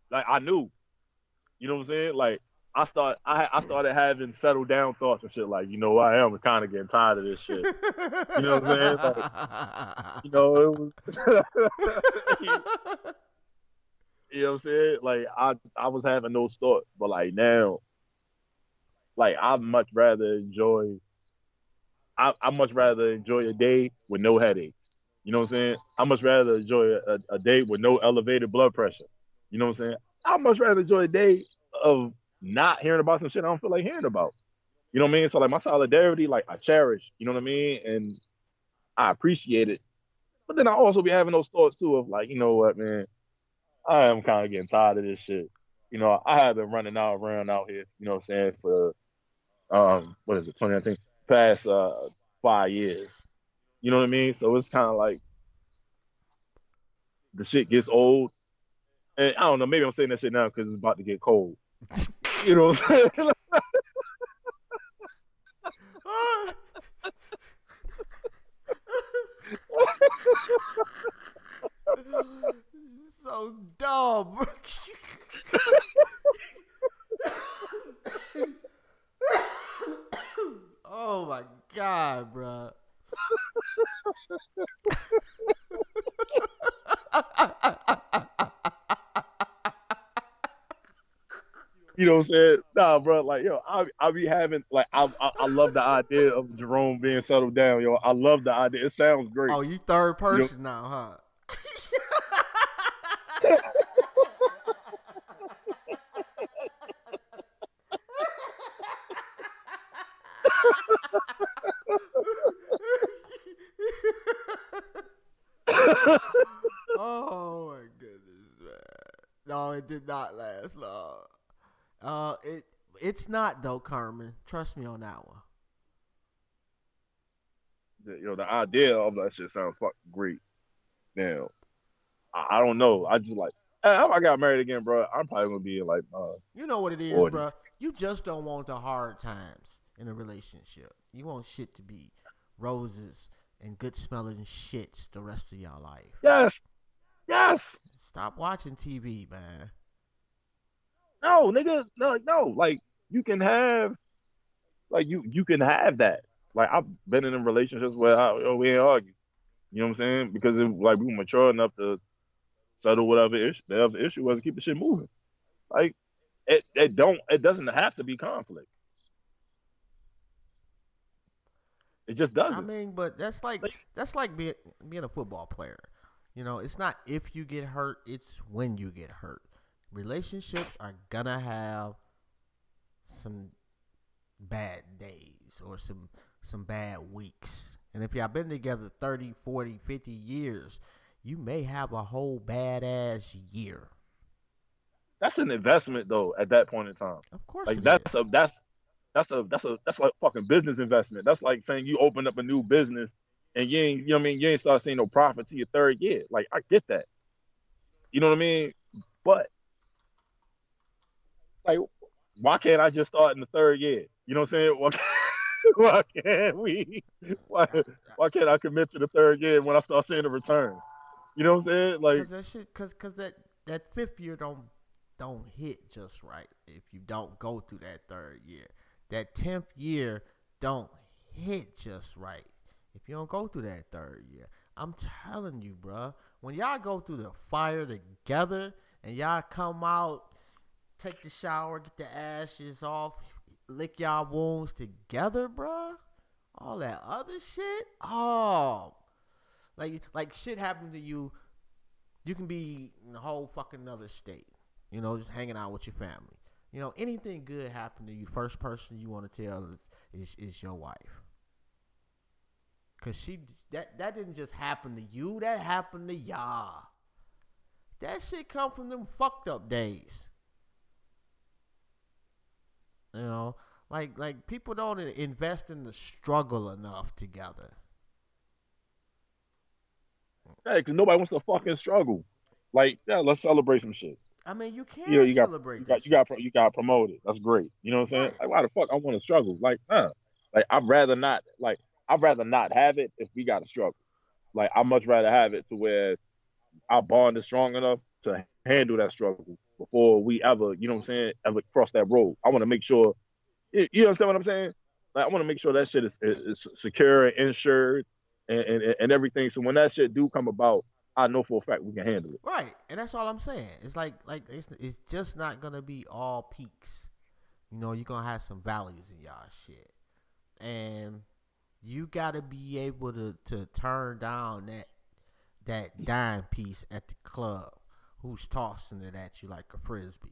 Like, I knew. You know what I'm saying? Like, I started having settled down thoughts and shit. Like, I am kind of getting tired of this shit. You know what I'm saying? Like, it was. You know what I'm saying? Like, I was having those thoughts, but like now, like I much rather enjoy a day with no headaches. You know what I'm saying? I much rather enjoy a day with no elevated blood pressure. You know what I'm saying? I much rather enjoy a day of not hearing about some shit I don't feel like hearing about. You know what I mean? So like my solidarity, like I cherish, you know what I mean? And I appreciate it. But then I also be having those thoughts too of like, you know what, man, I am kind of getting tired of this shit. I have been running out around out here, you know what I'm saying, for what is it, 2019, past 5 years. You know what I mean? So it's kind of like the shit gets old. And I don't know, maybe I'm saying that shit now because it's about to get cold. You know what I'm saying? So dumb. Oh my god, bro. You know what I'm saying? Nah, bro. Like, yo, I be having like I love the idea of Jerome being settled down, yo. I love the idea. It sounds great. Oh, you third You know, person now, huh? Oh my goodness, man. No, it did not last long. It's not though, Carmen. Trust me on that one. the idea of that shit sounds fucking great. Now, I don't know. I just like if I got married again, bro, I'm probably gonna be in like You know what it is, 40s. bro. You just don't want the hard times in a relationship. You want shit to be roses and good smelling shits the rest of your life. Yes, yes. Stop watching TV, man. No, nigga, no, no. Like you can have, like you can have that. Like I've been in relationships where we ain't argue. You know what I'm saying? Because like we were mature enough to settle whatever issue was, and keep the shit moving. Like it doesn't have to be conflict. It just I doesn't. mean, but that's like being a football player. You know, it's not if you get hurt, it's when you get hurt. Relationships are gonna have some bad days or some bad weeks. And if y'all been together 30, 40, 50 years, you may have a whole badass year. That's an investment though. At that point in time, Of course like it is. that's like fucking business investment. That's like saying you open up a new business and you ain't, you know what I mean, you ain't start seeing no profit to your third year. Like I get that, you know what I mean, but like why can't I just start in the third year? You know what I'm saying? Why can't we? Why why can't I commit to the third year when I start seeing a return? You know what I'm saying? Like Cause that shit, cause that fifth year don't hit just right if you don't go through that third year. That 10th year don't hit just right if you don't go through that third year. I'm telling you, bruh. When y'all go through the fire together and y'all come out, take the shower, get the ashes off, lick y'all wounds together, bruh. All that other shit, oh, like shit happened to you. You can be in a whole fucking other state, you know, just hanging out with your family. You know, anything good happen to you, first person you want to tell is your wife. Cause that didn't just happen to you, that happened to y'all. That shit come from them fucked up days. You know, like people don't invest in the struggle enough together. hey, because nobody wants to fucking struggle. Like yeah, let's celebrate some shit. I mean, you You know, can celebrate that you shit, got promoted. That's great. You know what I'm saying? right? Like why the fuck I want to struggle? Like like I'd rather not have it if we got to struggle. Like I much rather have it to where our bond is strong enough to handle that struggle before we ever, you know what I'm saying, ever cross that road. I want to make sure, you understand what I'm saying? Like I want to make sure that shit is secure and insured and everything. So when that shit do come about, I know for a fact we can handle it. Right, and that's all I'm saying. It's like it's just not gonna be all peaks. You know, you're gonna have some valleys in y'all shit, and you gotta be able to turn down that dime piece at the club who's tossing it at you like a frisbee.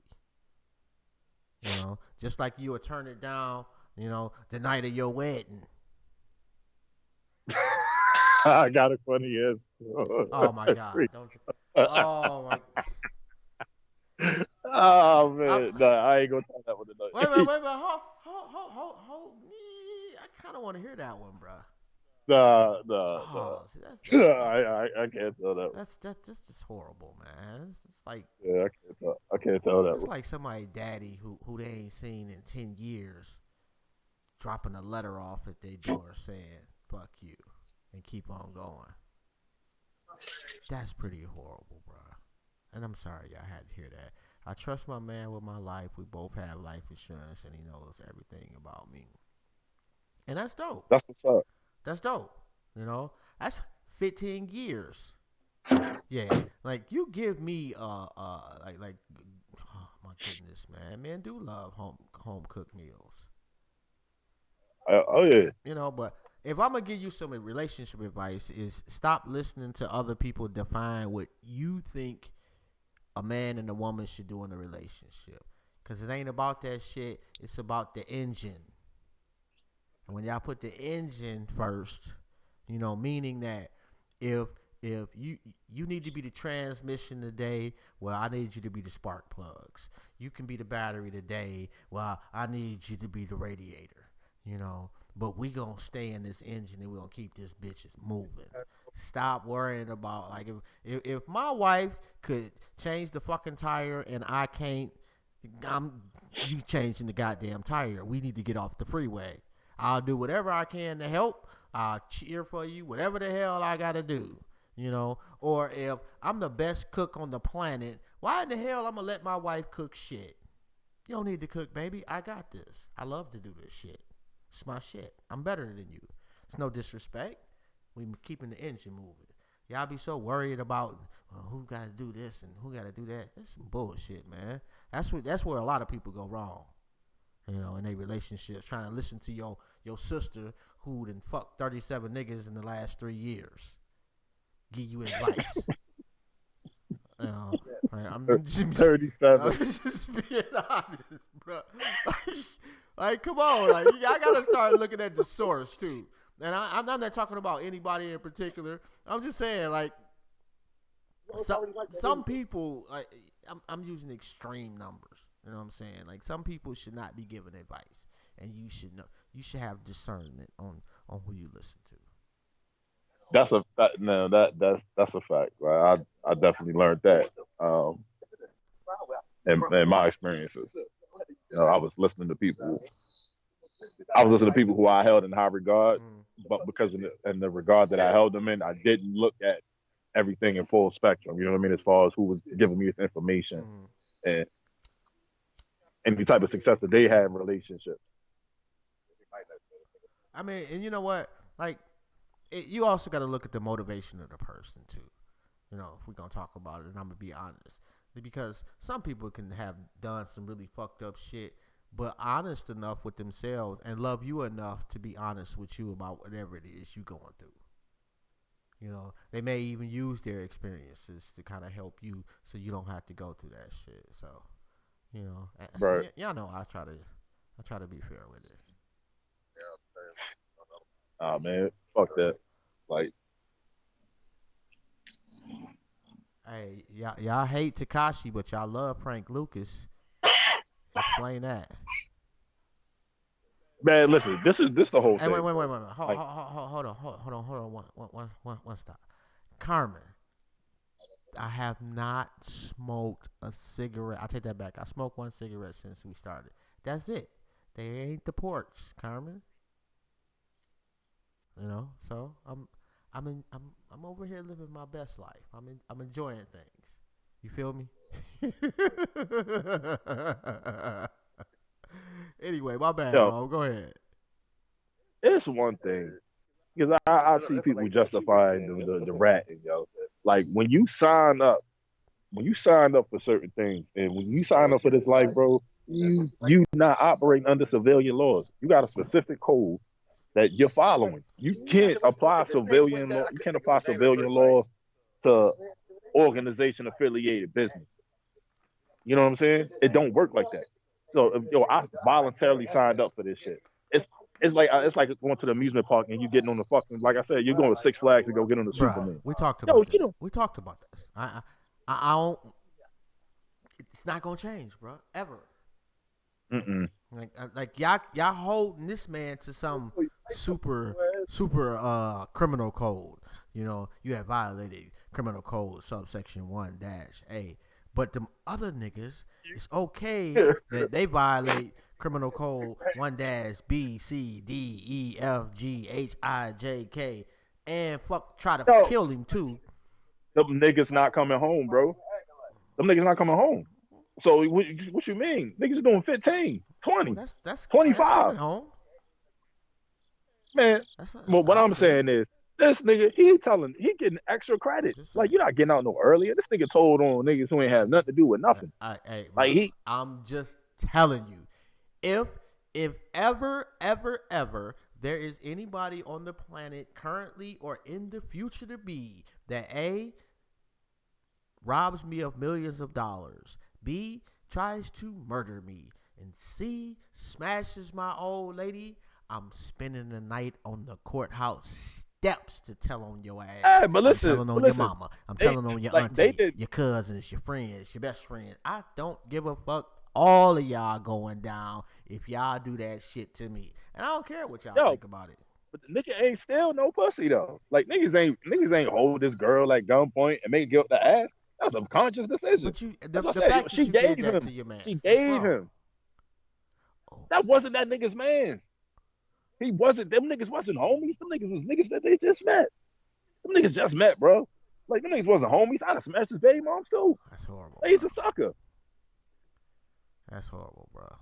You know, just like you would turn it down. You know, the night of your wedding. I got a funny ass. Oh my God! Don't you? Oh my! Oh I, man, nah, I ain't gonna tell that one tonight. wait, hold. I kind of want to hear that one, bro. Nah. Oh, see, I can't tell that one. that's just horrible, man. It's like Yeah, I can't tell that it's one. like somebody daddy who they ain't seen in 10 years dropping a letter off at their door saying "fuck you" and keep on going. That's pretty horrible, bro. And I'm sorry y'all had to hear that. I trust my man with my life. We both have life insurance, and he knows everything about me. And that's dope. That's what's up. That's dope. You know, that's 15 years. Yeah, like you give me like oh my goodness, man. Men do love home cooked meals. Oh yeah. You know, but if I'm gonna give you some relationship advice, is stop listening to other people define what you think a man and a woman should do in a relationship. Cause it ain't about that shit. It's about the engine. And when y'all put the engine first, you know, meaning that if if you need to be the transmission today, well, I need you to be the spark plugs. You can be the battery today, well, I need you to be the radiator. You know, but we gonna stay in this engine and we gonna keep this bitches moving. Stop worrying about like if my wife could change the fucking tire and I can't, I'm you changing the goddamn tire. We need to get off the freeway. I'll do whatever I can to help. I'll cheer for you, whatever the hell I gotta do. You know, or if I'm the best cook on the planet, why in the hell I'm gonna let my wife cook shit? You don't need to cook, baby. I got this. I love to do this shit. It's my shit. I'm better than you. It's no disrespect. We keeping the engine moving. Y'all be so worried about who got to do this and who got to do that. That's some bullshit, man. That's where a lot of people go wrong. You know, in their relationships, trying to listen to your sister who done fucked 37 niggas in the last 3 years give you advice. You know, I'm just, 37. I'm just being honest, bro. Like, come on, like I gotta start looking at the source too. And I'm not talking about anybody in particular. I'm just saying, like, some people, like, I'm using extreme numbers. You know what I'm saying? Like, some people should not be giving advice, and you should know. You should have discernment on who you listen to. That's a fact. Right? I definitely learned that in my experiences. I was listening to people. I was listening to people who I held in high regard, but because in the regard that I held them in, I didn't look at everything in full spectrum. You know what I mean? As far as who was giving me this information and any type of success that they had in relationships. I mean, and you know what? Like, you also got to look at the motivation of the person too. You know, if we're gonna talk about it, and I'm gonna be honest, because some people can have done some really fucked up shit, but honest enough with themselves and love you enough to be honest with you about whatever it is you going through. You know, they may even use their experiences to kind of help you, so you don't have to go through that shit. So, you know, right? Y'all know I try to be fair with it. Oh man, fuck that. Like, hey, y'all hate Tekashi, but y'all love Frank Lucas. Explain that. Man, listen, this the whole thing. Wait. Hold on. One stop. Carmen, I have not smoked a cigarette. I take that back. I smoked one cigarette since we started. That's it. They ain't the ports, Carmen. You know, so I'm over here living my best life. I'm enjoying things. You feel me? Anyway, my bad, bro. Go ahead. It's one thing because I see people justifying the ratting, yo. Like when you sign up for certain things, and when you sign up for this life, bro, you not operating under civilian laws. You got a specific code that you're following. You can't apply civilian law. You can't apply civilian laws to organization affiliated business. You know what I'm saying? It don't work like that. So, I voluntarily signed up for this shit. It's like going to the amusement park and you getting on the fucking, like I said, you're going to Six Flags to go get on the Superman. We talked about this. We talked about this. I don't. It's not gonna change, bro. Ever. Like y'all holding this man to some super criminal code. You know, you have violated criminal code subsection 1-A. But them other niggas, it's okay that they violate criminal code 1-B, C, D, E, F, G, H, I, J, K, and try to kill him too. Them niggas not coming home, bro. Them niggas not coming home. So what you mean? Niggas doing 15, 20, that's 25. That's coming home. Man, well, what I'm saying is, this nigga, he getting extra credit. Like, you're not getting out no earlier. This nigga told on niggas who ain't have nothing to do with nothing. Hey, bro, like I'm just telling you, if ever there is anybody on the planet currently or in the future to be that A, robs me of millions of dollars, B, tries to murder me, and C, smashes my old lady, I'm spending the night on the courthouse steps to tell on your ass. Hey, but listen, I'm telling on your mama. I'm telling on your auntie, your cousins, your friends, your best friends. I don't give a fuck. All of y'all going down if y'all do that shit to me. And I don't care what y'all think about it. But the nigga ain't still no pussy though. Like niggas ain't hold this girl at gunpoint and make guilt the ass. That's a conscious decision. But the fact that you gave that to your man, she gave him. That wasn't that nigga's man's. He wasn't. Them niggas wasn't homies. Them niggas was niggas that they just met. Them niggas just met, bro. Like them niggas wasn't homies. I'd have smashed his baby moms too. That's horrible. He's a sucker. That's horrible, bro.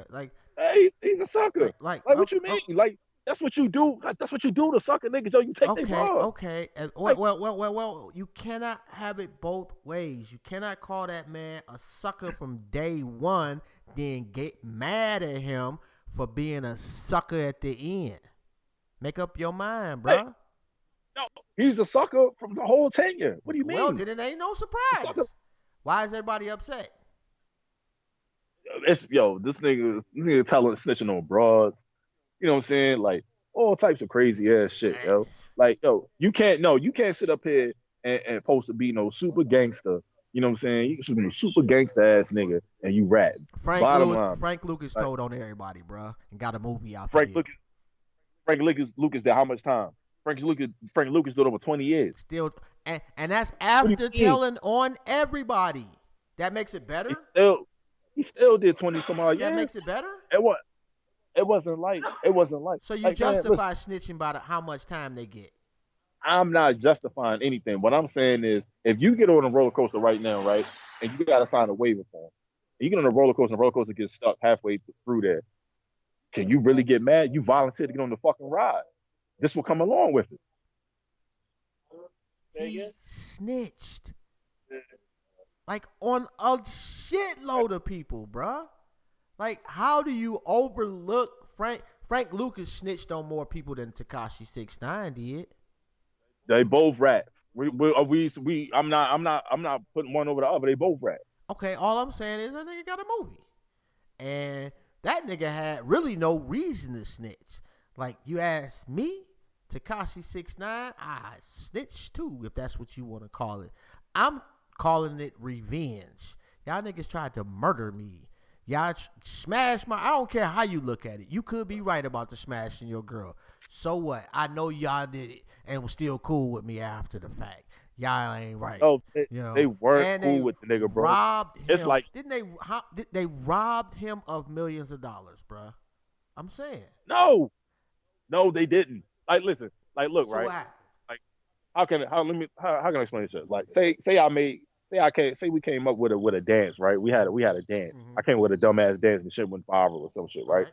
Like, hey, he's a sucker. Like what you mean? Like, that's what you do. Like, that's what you do to sucker niggas. Yo, you take their ball. Okay. Well. You cannot have it both ways. You cannot call that man a sucker from day one, then get mad at him for being a sucker at the end. Make up your mind, Hey, bro. no, he's a sucker from the whole tenure. What do you Well, mean? then it ain't no A surprise. sucker. Why is everybody upset? This nigga telling snitching on broads. You know what I'm saying? Like all types of crazy ass shit, yo. Like, yo, you can't sit up here and supposed to be no super gangster. You know what I'm saying? You should be a super gangster ass nigga and you rap. Bottom line. Frank Lucas Like, told on everybody, bro, and got a movie out the Frank deal. Lucas Lucas did how much time? Frank Lucas did over 20 years. Still, and that's after telling on everybody. That makes it better. He still did 20 some odd years. That makes it better. It wasn't like So you like, justify man, snitching by how much time they get. I'm not justifying anything. What I'm saying is, if you get on a roller coaster right now, right, and you got to sign a waiver form, and you get on a roller coaster, and the roller coaster gets stuck halfway through there, can you really get mad? You volunteered to get on the fucking ride. This will come along with it. He snitched, like on a shitload of people, bruh. Like, how do you overlook Frank Lucas snitched on more people than Tekashi 6ix9ine did? They both rats. I'm not putting one over the other. They both rats. Okay, all I'm saying is that nigga got a movie. And that nigga had really no reason to snitch. Like, you ask me, Tekashi 6ix9ine, I snitched too, if that's what you want to call it. I'm calling it revenge. Y'all niggas tried to murder me. Y'all smash I don't care how you look at it. You could be right about the smashing your girl. So what? I know y'all did it and was still cool with me after the fact. Y'all ain't right. Oh, they weren't cool with the nigga, bro. Robbed him. It's like, they robbed him of millions of dollars, bro. I'm saying. No, they didn't. Like, listen, like, look, So right? What happened? Like, how can I explain this shit? Like, say we came up with a dance, right? We had a dance. Mm-hmm. I came with a dumbass dance and shit went viral or some shit, right?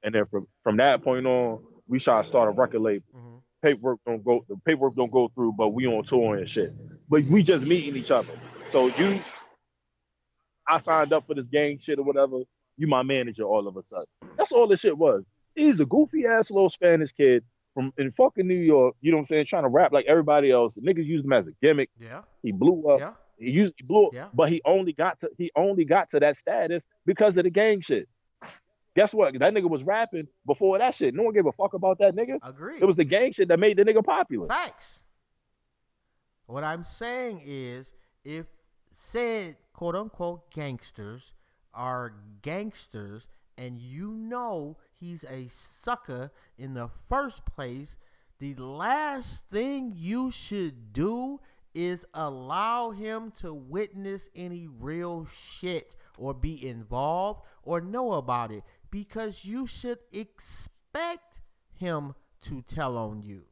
And then from that point on, we tried to start a record label. Mm-hmm. The paperwork don't go through, but we on tour and shit. But we just meeting each other. So I signed up for this gang shit or whatever. You my manager all of a sudden. That's all this shit was. He's a goofy ass little Spanish kid from in fucking New York. You know what I'm saying? Trying to rap like everybody else. The niggas used him as a gimmick. Yeah. He blew up. Yeah. He blew up. Yeah. But he only got to that status because of the gang shit. Guess what? That nigga was rapping before that shit. No one gave a fuck about that nigga. Agreed. It was the gang shit that made the nigga popular. Facts. What I'm saying is, if said quote unquote gangsters are gangsters and you know he's a sucker in the first place, the last thing you should do is allow him to witness any real shit or be involved or know about it, because you should expect him to tell on you.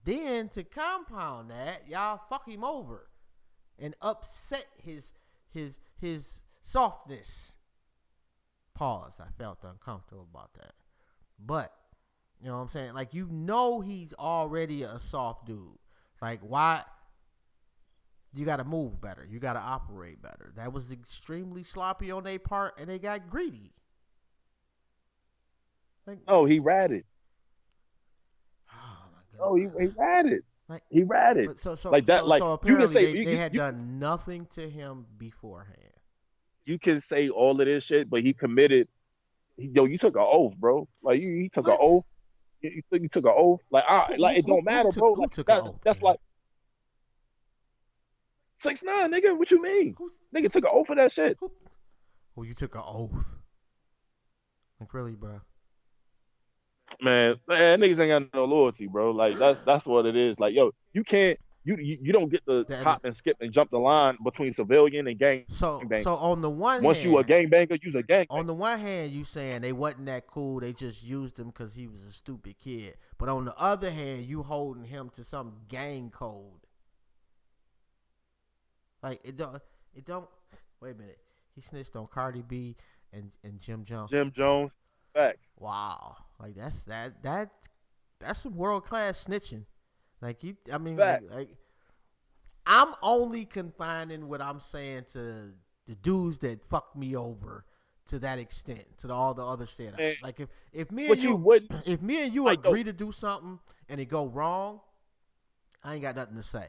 Then to compound that, y'all fuck him over and upset his softness. Pause. I felt uncomfortable about that. But, you know what I'm saying? Like, you know he's already a soft dude. Like, why? You got to move better. You got to operate better. That was extremely sloppy on their part, and they got greedy. Like, oh, he ratted. Oh, my God. Oh, he ratted. Like, he ratted. So like that. So, like so you can apparently say they had done nothing to him beforehand. You can say all of this shit, but he committed. You took an oath, bro. Like he took an oath. You took an oath. Like it don't matter, bro. Who Like, took an oath? That's man? like 6ix9ine, nigga. What you mean? Nigga took an oath for that shit. Oh, you took an oath. Like, really, bro? Man, niggas ain't got no loyalty, bro. Like that's what it is. Like, yo, you can't. You don't get to hop and skip and jump the line between civilian and gang. So on the one once hand, you a gangbanger, you's a gang. On the one hand, you saying they wasn't that cool. They just used him because he was a stupid kid. But on the other hand, you holding him to some gang code. Like, it don't. Wait a minute. He snitched on Cardi B and Jim Jones. Jim Jones, facts. Wow, like that's some world class snitching. Like, like I'm only confining what I'm saying to the dudes that fucked me over to that extent, to all the other shit. Man, Like if me and but you wouldn't if me and you like agree to do something and it go wrong, I ain't got nothing to say.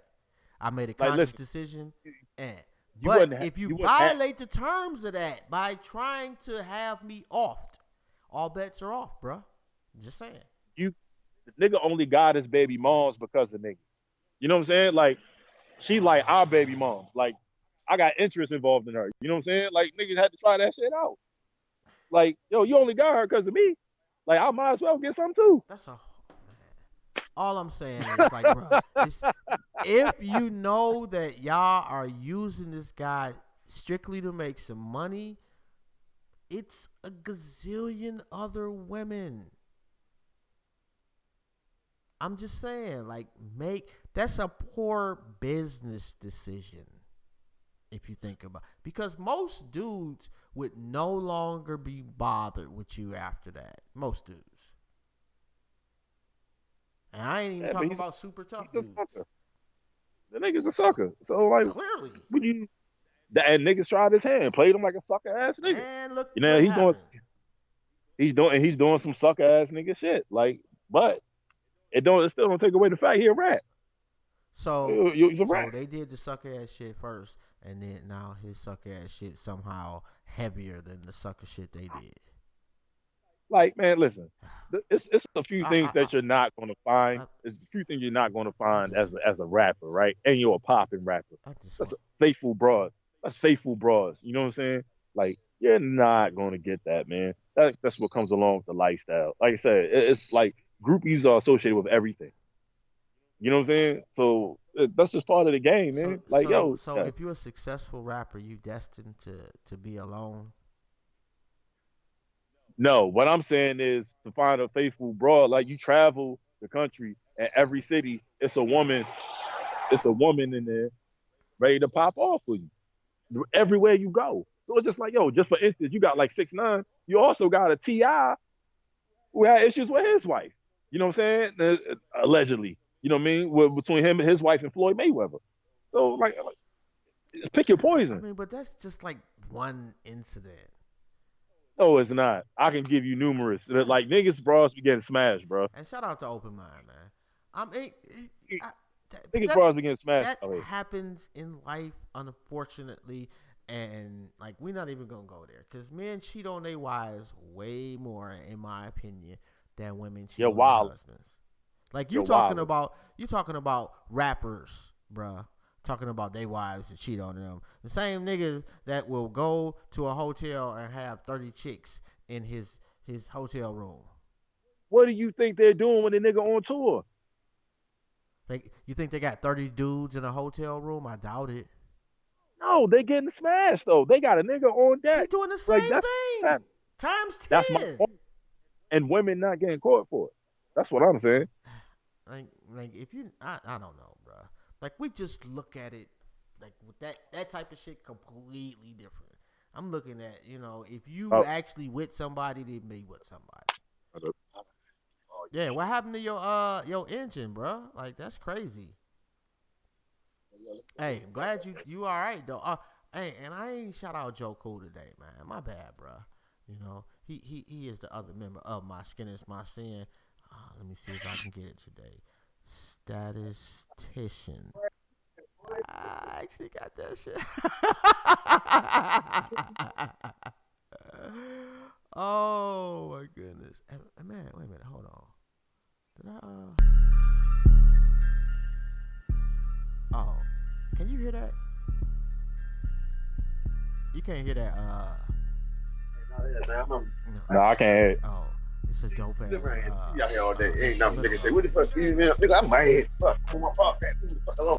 I made a conscious listen, decision, and you but wouldn't if you you wouldn't have, violate the terms of that by trying to have me offed, all bets are off, bro. I'm just saying. you the nigga only got his baby moms because of niggas. You know what I'm saying? Like she like our baby mom. Like I got interest involved in her. You know what I'm saying? Like niggas had to try that shit out. Like, yo, you only got her because of me. Like I might as well get some too. That's a man. All I'm saying is like, bro, if you know that y'all are using this guy strictly to make some money, it's a gazillion other women. I'm just saying, like, that's a poor business decision if you think about it. Because most dudes would no longer be bothered with you after that. Most dudes. And I ain't even talking about super tough dudes. Sucker. The nigga's a sucker. So like Clearly. And niggas tried his hand, played him like a sucker ass nigga. And look, you know, he's doing some sucker ass nigga shit. Like, but it still don't take away the fact he a rat. So, He's a rat. They did the sucker ass shit first, and then now his sucker ass shit somehow heavier than the sucker shit they did. Like, man, listen, it's a few things that you're not going to find. It's a few things you're not going to find as a rapper, right? And you're a popping rapper. That's faithful bras. That's faithful bras. You know what I'm saying? Like, you're not going to get that, man. That's what comes along with the lifestyle. Like I said, it's like groupies are associated with everything. You know what I'm saying? So that's just part of the game, man. So if you're a successful rapper, you destined to be alone? No, what I'm saying is to find a faithful broad. Like you travel the country, and every city, it's a woman in there ready to pop off for you everywhere you go. So it's just like, yo, just for instance, you got like 6ix9ine. You also got a T.I. who had issues with his wife. You know what I'm saying? Allegedly. You know what I mean? Between him and his wife and Floyd Mayweather. So like pick your poison. I mean, but that's just like one incident. No, it's not. I can give you numerous. Like niggas bras be getting smashed, bro. And shout out to Open Mind, man. Niggas bras be getting smashed. That happens in life, unfortunately. And like we're not even gonna go there because men cheat on their wives way more, in my opinion, than women cheat on their husbands. Like you talking about rappers, bruh. Talking about their wives and cheat on them. The same nigga that will go to a hotel and have 30 chicks in his hotel room. What do you think they're doing when the nigga on tour? Like, you think they got 30 dudes in a hotel room? I doubt it. No, they getting smashed though. They got a nigga on deck. They doing the same thing. Times 10. That's my point. And women not getting caught for it. That's what I'm saying. Like if you, I don't know, bro. Like we just look at it, like with that type of shit, completely different. I'm looking at, if you actually with somebody, then be with somebody. Yeah, what happened to your engine, bro? Like that's crazy. Hey, I'm glad you all right though. Hey, and I ain't shout out Joe Cool today, man. My bad, bro. He is the other member of My Skin Is My Sin. Let me see if I can get it today. Statistician. I actually got that shit. Oh my goodness. Man, wait a minute, hold on. Did I Oh. Can you hear that? You can't hear that, No, I can't hear it. Oh. It's a dope ass. You out here all day. Ain't nothing. Nigga say, what the fuck? Nigga, I'm my head. Fuck. On my podcast. Leave the fuck alone.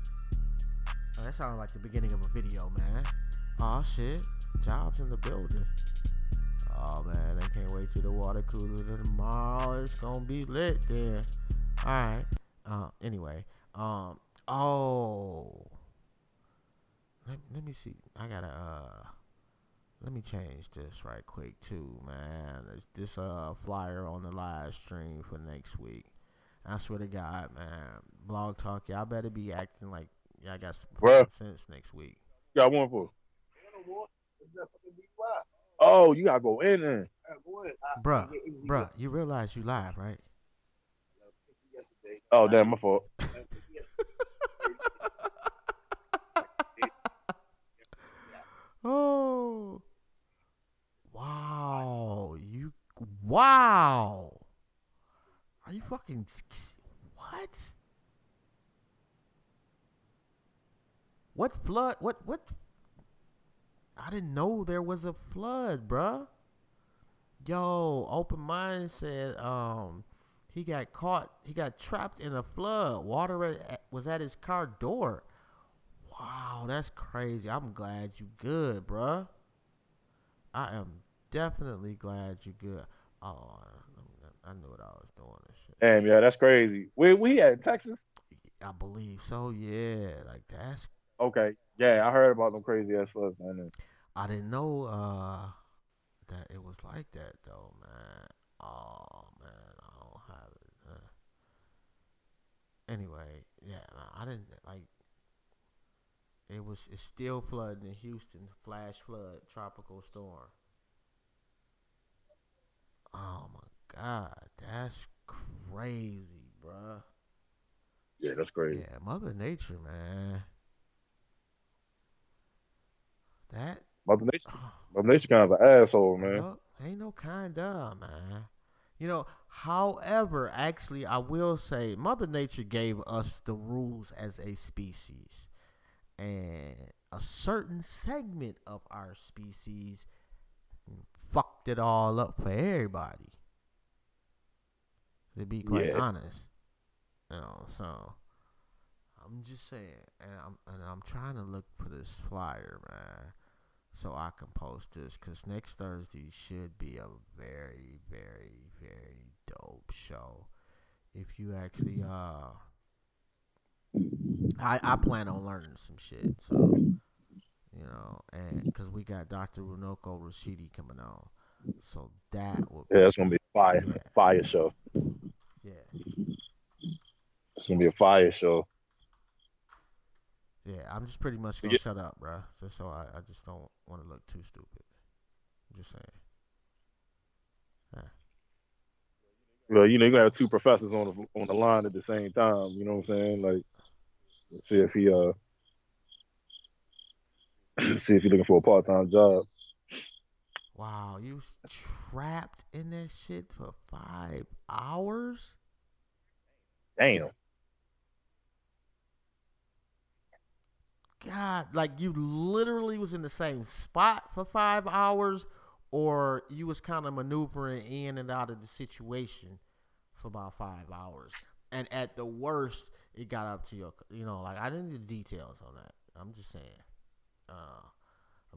Oh, that sounded like the beginning of a video, man. Oh shit. Jobs in the building. Oh man, I can't wait till the water cooler tomorrow. It's gonna be lit then. Alright. Anyway. Let me see. I gotta let me change this right quick too, man. It's this flyer on the live stream for next week. I swear to God, man. Blog Talk, y'all better be acting like y'all got some sense next week. Got one for. Oh, you gotta go in there. Bruh, you realize you live, right? Oh, damn, my fault. Oh, wow. Are you fucking what? What flood? What? I didn't know there was a flood, bruh. Yo, Open Mind said he got caught. He got trapped in a flood. Water was at his car door. Wow, that's crazy. I'm glad you good, bruh. I am definitely glad you good. Oh, I knew what I was doing and shit. Damn, yeah, that's crazy. Where we at, Texas? I believe so. Yeah, like that's. Okay. Yeah, I heard about them crazy ass floods, man. I didn't know that it was like that though, man. Oh man, I don't have it. Anyway, yeah, I didn't like. It's still flooding in Houston. Flash flood, tropical storm. Oh my God, that's crazy, bruh. Yeah, that's crazy. Yeah, Mother Nature, man. That Mother Nature kind of an asshole, man. ain't no kinda, man. However, actually, I will say Mother Nature gave us the rules as a species. And a certain segment of our species fucked it all up for everybody. To be quite honest. So I'm just saying, and I'm trying to look for this flyer, man, so I can post this, because next Thursday should be a very, very, very dope show. If you actually I plan on learning some shit, so and because we got Dr. Runoko Rashidi coming on, so that will Yeah, it's gonna be a fire show. Yeah. It's gonna be a fire show. Yeah, I'm just pretty much gonna shut up, bro. So I just don't want to look too stupid. I'm just saying. Well, you gotta have two professors on the line at the same time. You know what I'm saying? Like, see if he see if he's looking for a part-time job. Wow, you trapped in that shit for 5 hours? Damn. God, like you literally was in the same spot for 5 hours, or you was kind of maneuvering in and out of the situation for about 5 hours. And at the worst, it got up to like I didn't need the details on that. I'm just saying.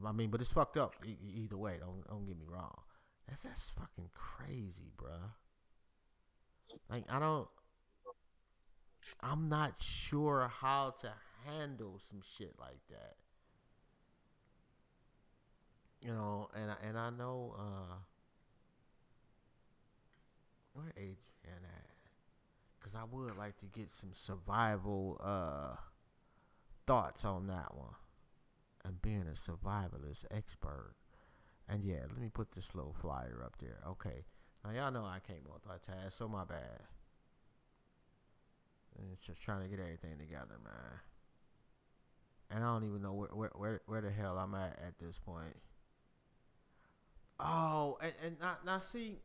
I mean, but it's fucked up either way. Don't get me wrong. That's fucking crazy, bruh. Like I'm not sure how to handle some shit like that. And I know where Adrian at? Cause I would like to get some survival thoughts on that one. And being a survivalist expert. And yeah, let me put this little flyer up there. Okay. Now y'all know I can't multitask, so my bad. And it's just trying to get everything together, man. And I don't even know where the hell I'm at this point. Oh, and now see.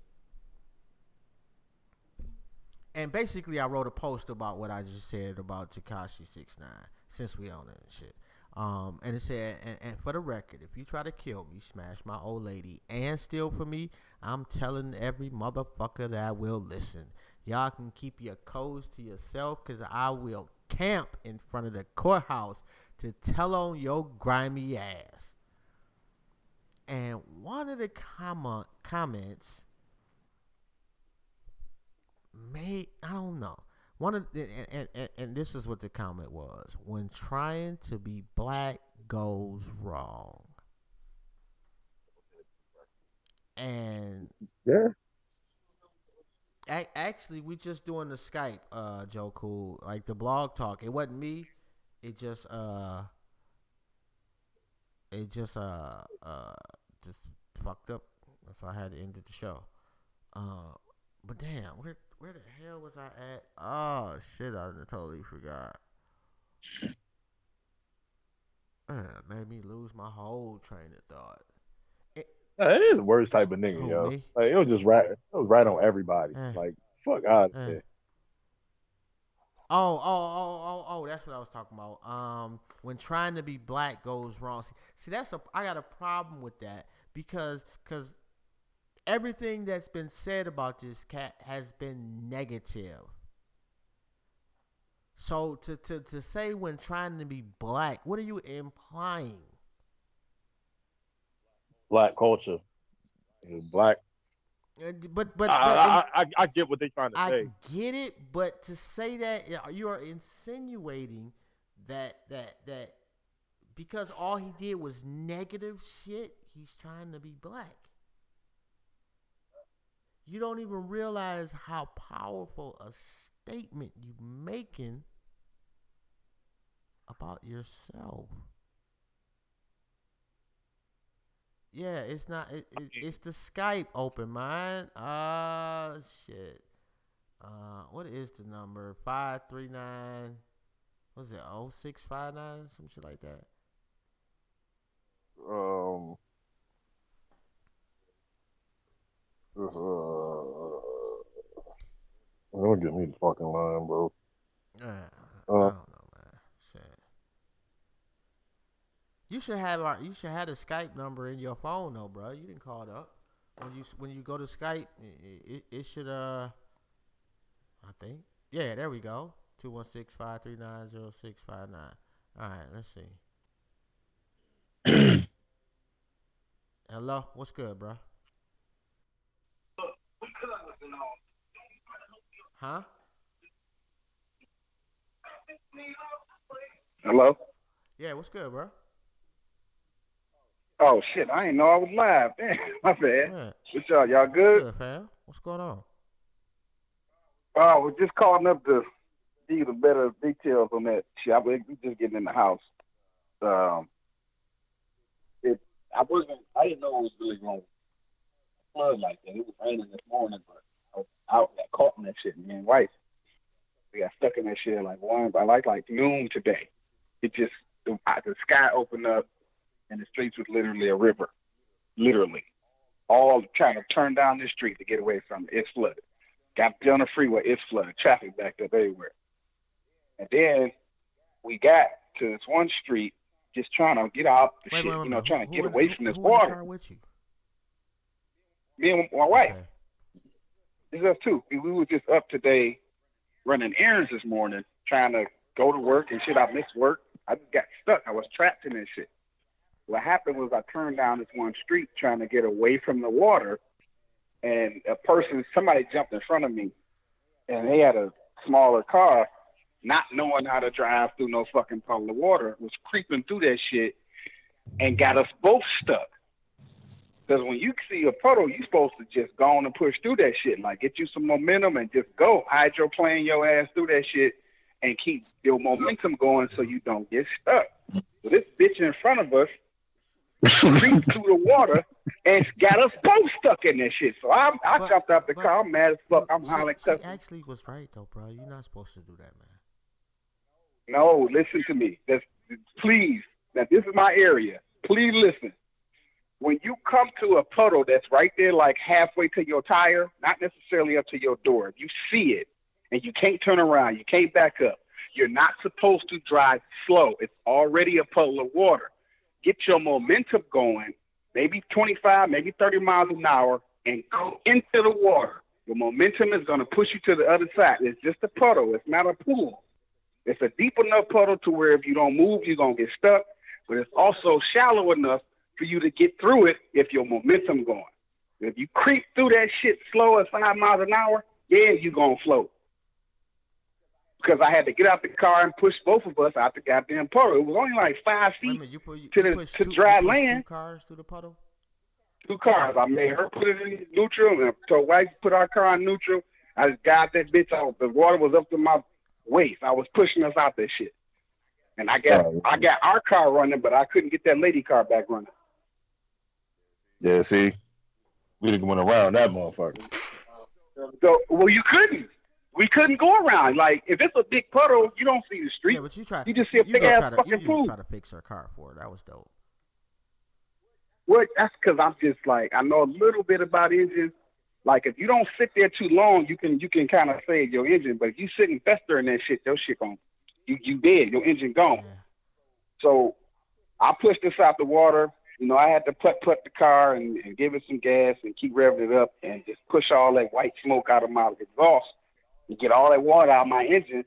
And basically, I wrote a post about what I just said about Tekashi 6ix9ine, since we own it and shit. And it said, and for the record, if you try to kill me, smash my old lady, and steal from me, I'm telling every motherfucker that will listen. Y'all can keep your codes to yourself, because I will camp in front of the courthouse to tell on your grimy ass. And one of the comments I don't know. One of and this is what the comment was: when trying to be black goes wrong. And yeah, actually, we just doing the Skype, Joe Cool, like the blog talk. It wasn't me. It just just fucked up. So I had to end the show. But damn, where the hell was I at? Oh shit, I totally forgot. Made me lose my whole train of thought. That is the worst type of nigga, Who, yo. me? Like it was just right. It was right on everybody. Like fuck out of there. Oh, that's what I was talking about. When trying to be black goes wrong. See, I got a problem with that because everything that's been said about this cat has been negative. So to say when trying to be black, what are you implying? Black culture. Black. But I get what they're trying to say. I get it, but to say that you are insinuating that because all he did was negative shit, he's trying to be black. You don't even realize how powerful a statement you making about yourself. Yeah, it's not. It's the Skype open, man. Shit. What is the number? 539. What's it? 0659? Some shit like that. Don't get me the fucking line, bro. I don't know, man. Shit. You should have the Skype number in your phone, though, bro. You didn't call it up. When you go to Skype, it should I think. Yeah, there we go. 216-539-0659. All right, let's see. Hello, what's good, bro? Huh? Hello? Yeah, what's good, bro? Oh, shit, I didn't know I was live. Damn, my bad. Yeah. What's y'all? Y'all good? What's good, fam? What's going on? We're just calling up to give you the better details on that shit. We just getting in the house. I didn't know it was really going to flood like that. It was raining this morning, but I was out, got caught in that shit. Me and wife, we got stuck in that shit like noon today. It just, the sky opened up and the streets was literally a river. Literally. All trying to turn down this street to get away from it. It's flooded. Got on the freeway, it's flooded. Traffic backed up everywhere. And then we got to this one street just trying to get out the shit, trying to get away from this water. In the car with you? Me and my wife. Okay. It's us too. We were just up today running errands this morning, trying to go to work and shit. I missed work. I just got stuck. I was trapped in this shit. What happened was I turned down this one street trying to get away from the water, and somebody jumped in front of me, and they had a smaller car, not knowing how to drive through no fucking puddle of water, was creeping through that shit and got us both stuck. Because when you see a puddle, you're supposed to just go on and push through that shit, like get you some momentum and just go hydroplane your ass through that shit and keep your momentum going so you don't get stuck. So this bitch in front of us creeped through the water and got us both stuck in that shit. So I jumped out the car. I'm mad as fuck. I'm hollering. She actually was right, though, bro. You're not supposed to do that, man. No, listen to me. Please. Now, this is my area. Please listen. When you come to a puddle that's right there, like halfway to your tire, not necessarily up to your door, if you see it and you can't turn around, you can't back up, you're not supposed to drive slow. It's already a puddle of water. Get your momentum going, maybe 25, maybe 30 miles an hour, and go into the water. Your momentum is going to push you to the other side. It's just a puddle. It's not a pool. It's a deep enough puddle to where if you don't move, you're going to get stuck. But it's also shallow enough for you to get through it if your momentum going. If you creep through that shit slow at 5 miles an hour, yeah, you're going to float. Because I had to get out the car and push both of us out the goddamn puddle. It was only like 5 feet to dry land. 2 cars through the puddle? 2 cars. I made her put it in neutral, and so wife put our car in neutral. I just got that bitch out. The water was up to my waist. I was pushing us out that shit. And I got our car running, but I couldn't get that lady car back running. Yeah, see, we didn't went around that motherfucker. So, well, you couldn't. We couldn't go around. Like, if it's a big puddle, you don't see the street. Yeah, but you just see a big ass fucking You pool. try to fix her car for her. That was dope. Well, that's because I'm just like, I know a little bit about engines. Like, if you don't sit there too long, you can kind of save your engine. But if you sit and fester in that shit, your shit gone. You dead. Your engine gone. Yeah. So I pushed this out the water. You know, I had to put the car and give it some gas and keep revving it up and just push all that white smoke out of my exhaust and get all that water out of my engine.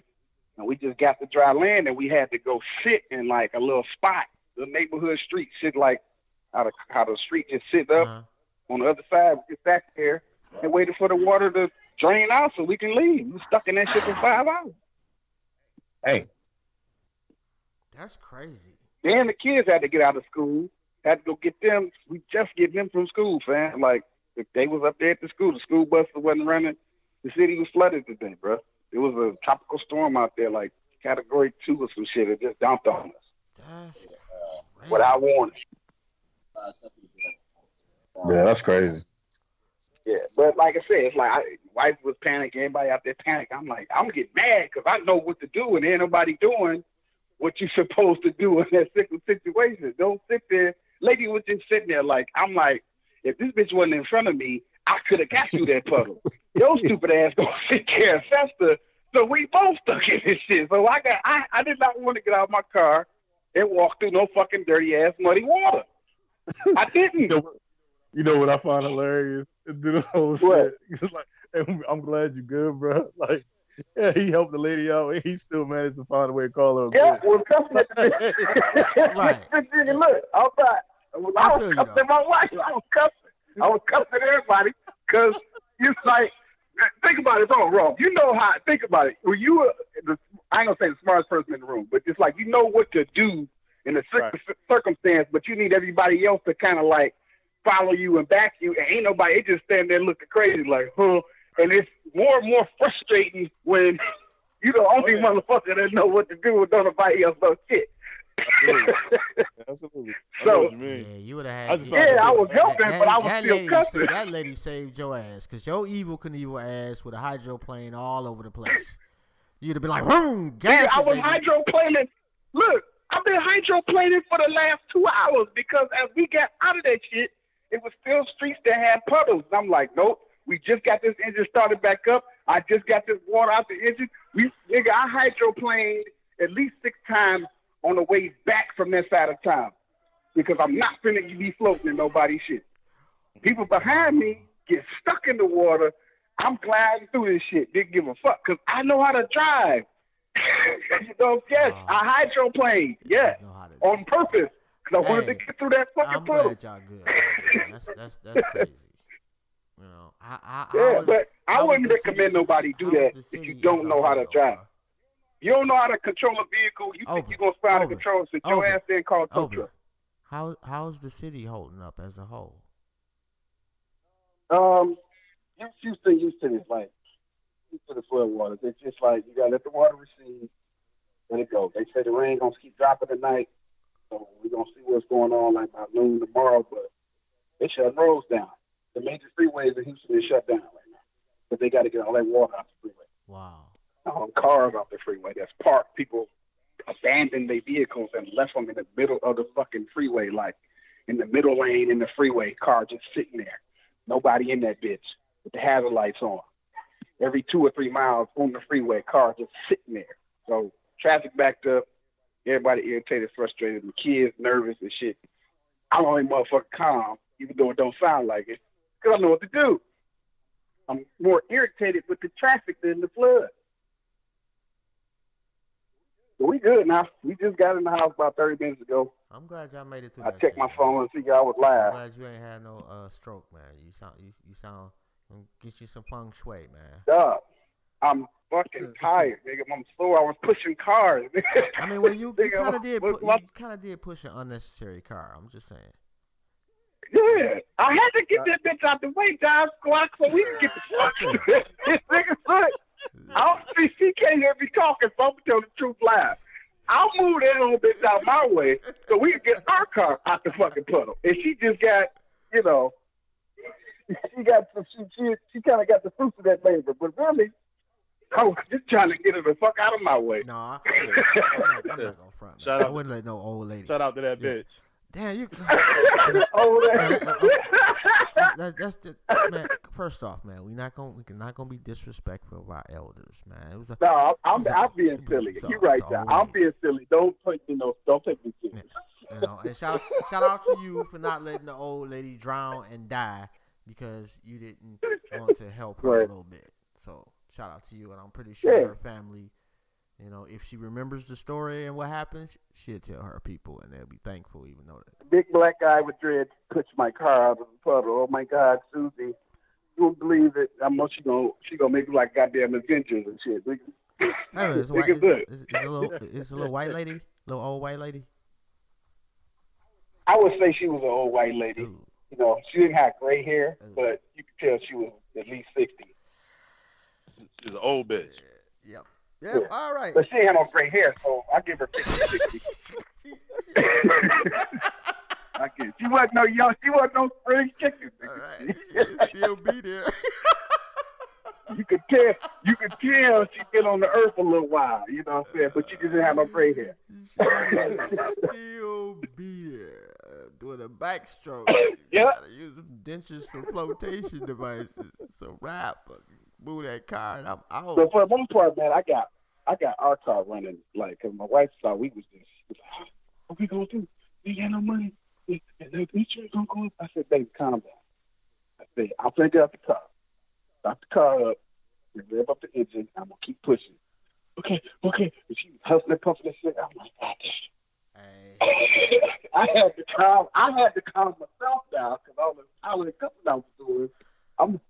And we just got to dry land, and we had to go sit in like a little spot, the neighborhood street, sit like how the street just sit up on the other side. We get back there and waited for the water to drain out so we can leave. We stuck in that shit for 5 hours. Hey, that's crazy. Then the kids had to get out of school. Had to go get them. We just get them from school, fam. Like, if they was up there at the school bus wasn't running. The city was flooded today, bro. It was a tropical storm out there, like Category 2 or some shit. It just dumped on us. That's without warning. Yeah, that's crazy. Yeah, but like I said, it's like wife was panicking, everybody out there panic. I'm like, I'm getting mad because I know what to do, and ain't nobody doing what you're supposed to do in that situation. Don't sit there. Lady was just sitting there like, I'm like, if this bitch wasn't in front of me, I could have got you that puddle. Your stupid ass gonna sit there and fester. So we both stuck in this shit. So I did not want to get out of my car and walk through no fucking dirty ass muddy water. I didn't. You know what I find hilarious? Do the whole shit. It's like, hey, I'm glad you're good, bro. Like, yeah, he helped the lady out, and he still managed to find a way to call her. Yeah, well, cussing at the bitch. Right. Look, I was cussing my wife. I was cussing everybody because it's like, think about it, it's all wrong. You know how, think about it. When you I ain't gonna say the smartest person in the room, but it's like, you know what to do in a circumstance, but you need everybody else to kind of like follow you and back you, and ain't nobody, it just stand there looking crazy like, huh? And it's more and more frustrating when you the only motherfucker that know what to do and don't nobody else know shit. Absolutely. So, what you mean. Yeah, you would have had. I was helping, but I was still cussing. That lady saved your ass because your evil Knievel ass with a hydroplane all over the place. You'd have been like, boom, gas. I was hydroplaning. Look, I've been hydroplaning for the last 2 hours because as we got out of that shit, it was still streets that had puddles. And I'm like, nope, we just got this engine started back up. I just got this water out the engine. I hydroplaned at least 6 times on the way back from that side of town because I'm not finna be floating in nobody's shit. People behind me get stuck in the water. I'm gliding through this shit. Didn't give a fuck because I know how to drive. Yes, I hydroplaned. Yes, on purpose because I wanted to get through that fucking puddle. I'm glad y'all good. That's crazy. You know, but I wouldn't recommend nobody do that if you don't know how to drive. You don't know how to control a vehicle. You think you're going to find a control, sit your ass there and call a tow truck. How's the city holding up as a whole? Houston is like, to the flood waters. It's just like, you got to let the water recede, let it go. They say the rain going to keep dropping tonight, so we're going to see what's going on like by noon tomorrow, but they shut roads down. The major freeways in Houston is shut down right now, but they got to get all that water out the freeway. Wow. Cars off the freeway that's parked. People abandoned their vehicles and left them in the middle of the fucking freeway, like in the middle lane in the freeway, car just sitting there. Nobody in that bitch with the hazard lights on. Every 2 or 3 miles on the freeway, car just sitting there. So traffic backed up, everybody irritated, frustrated, the kids nervous and shit. I'm only motherfucking calm, even though it don't sound like it, because I know what to do. I'm more irritated with the traffic than the flood. But we good now. We just got in the house about 30 minutes ago. I'm glad y'all made it through. I checked my phone and see y'all was live. I'm glad you ain't had no stroke, man. You sound get you some feng shui, man. Duh. I'm fucking tired, nigga. I'm sore. I was pushing cars. I mean, well, you kind of did push an unnecessary car. I'm just saying. Yeah, I had to get that bitch out the way, John Squawk, so we can get the fuck. This nigga said, I don't see, she can't hear me talking, so I'm gonna tell the truth live. I'll move that little bitch out my way so we can get our car out the fucking puddle. And she just got, you know, she kind of got the fruits of that labor. But really, I was just trying to get her the fuck out of my way. No, I'm not gonna front. Shout Man. out. I wouldn't let no old lady. Shout out to that Yeah. bitch. Damn, you. Oh, That's the man. First off, man, we're not gonna be disrespectful of our elders, man. It was a, no, I'm it was a- being it was- silly. it was You're a- right, it's a John. old I'm lady. being silly. Don't take me serious. You know, and shout out to you for not letting the old lady drown and die because you didn't want to help her Right. a little bit. So shout out to you, and I'm pretty sure Yeah. her family, you know, if she remembers the story and what happens, she'll tell her people, and they'll be thankful, even though that. Big black guy with dreads pushed my car out of the puddle. Oh my God, Susie, you won't believe it. I know she gonna make it like goddamn Avengers and shit. Hey, man, it's a little white lady, little old white lady. I would say she was an old white lady. Ooh. You know, she didn't have gray hair, but you could tell she was at least 60. She's an old bitch. Yep. Yeah. All right. But she ain't had no gray hair, so I give her 50, 60. She wasn't no spring chicken. All right. She'll still be there. You could tell she's been on the earth a little while, you know what I'm saying? But she just didn't have no gray hair. Still be there. Doing a backstroke. You Yep. gotta use them dentures for flotation devices. It's a wrap. Move that car and I'm out. So for the most part, man, I got our car running, like, cause my wife thought we was just, what we gonna do? We ain't got no money. The insurance gonna go up. I said, baby, calm down. I said, I'll take out the car. Stop the car up, and rev up the engine. I'm gonna keep pushing. Okay. And she was hustling, puffing and shit. I'm like, God damn. Hey. I had to calm myself down because all the hollering cussing I was doing. I'm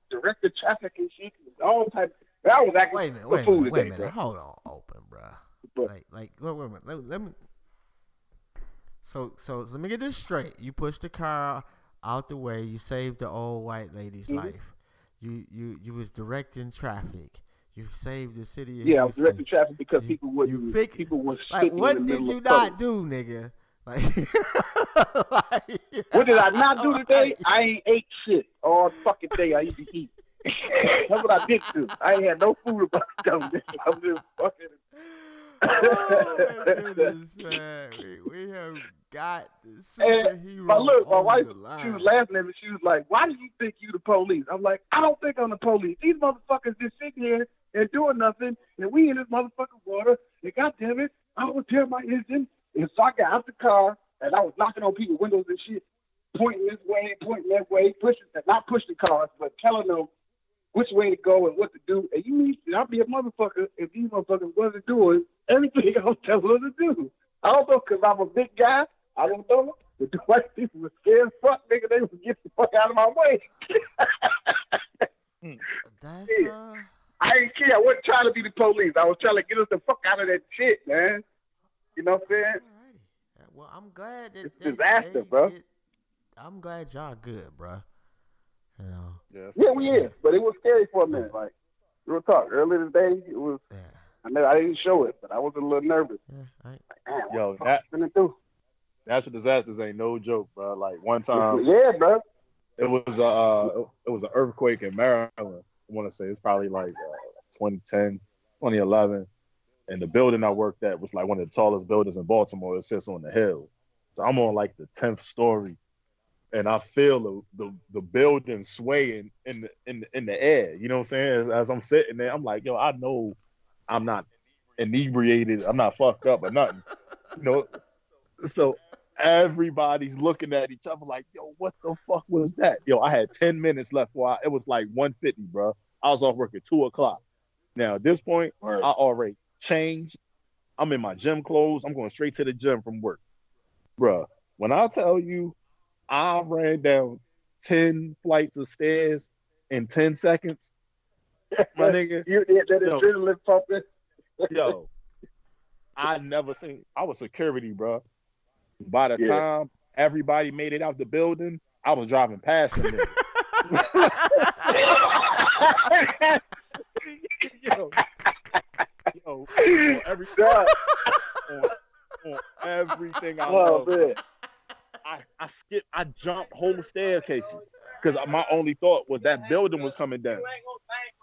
directing traffic and shit. All type. I was acting Wait a minute. bro. Hold on, open, bro. But- Wait a minute. Let me. So let me get this straight. You pushed the car out the way. You saved the old white lady's life. You was directing traffic. You saved the city of Yeah, I was Houston. directing traffic because people was like, sitting what in the did middle you of not do, nigga? Like, What did I not do today? I ain't ate shit all fucking day. I used to eat. That's what I did do. I ain't had no food about them. I'm just fucking. Oh my goodness, man. We have got the superhero But look, my on wife, the line. she was laughing at me. She was like, "Why do you think you the police?" I'm like, "I don't think I'm the police. These motherfuckers just sitting here and doing nothing, and we in this motherfucking water. And goddamn it, I was tearing my engine, and so I got out the car and I was knocking on people's windows and shit, pointing this way, pointing that way, not pushing cars, but telling them which way to go and what to do. And you mean I'll be a motherfucker if these motherfuckers wasn't doing everything I was telling them to do. I don't know, because I'm a big guy. I don't know. But the white people were scared as fuck, nigga. They would get the fuck out of my way. That's I ain't care. I wasn't trying to be the police. I was trying to get us the fuck out of that shit, man. You know what I'm saying? alrighty. Well, I'm glad that It's disaster, bro. I'm glad y'all good, bro. You know. Yeah, we is. But it was scary for a minute. Like, real talk. Earlier today, it was. Yeah. I didn't show it, but I was a little nervous. Yeah. Man, Yo, what the fuck I'm gonna do? natural disasters ain't no joke, bro. Like one time, Yeah, bro. it was an earthquake in Maryland. I want to say it's probably like 2010, 2011, and the building I worked at was like one of the tallest buildings in Baltimore. It sits on the hill, so I'm on like the 10th story, and I feel the building swaying in the air. You know what I'm saying? As I'm sitting there, I'm like, yo, I know I'm not inebriated, I'm not fucked up or nothing. You know, so everybody's looking at each other like, yo, what the fuck was that? Yo, I had 10 minutes left while it was like 1:50, bro. I was off work at 2:00. Now at this point, I already changed. I'm in my gym clothes. I'm going straight to the gym from work. Bro, when I tell you I ran down 10 flights of stairs in 10 seconds, my nigga. That adrenaline pumping. Yo, I was security, bro. By the time everybody made it out the building, I was driving past them. yo, on everything I love. Man. I I jumped whole staircases because my only thought was that building was coming down.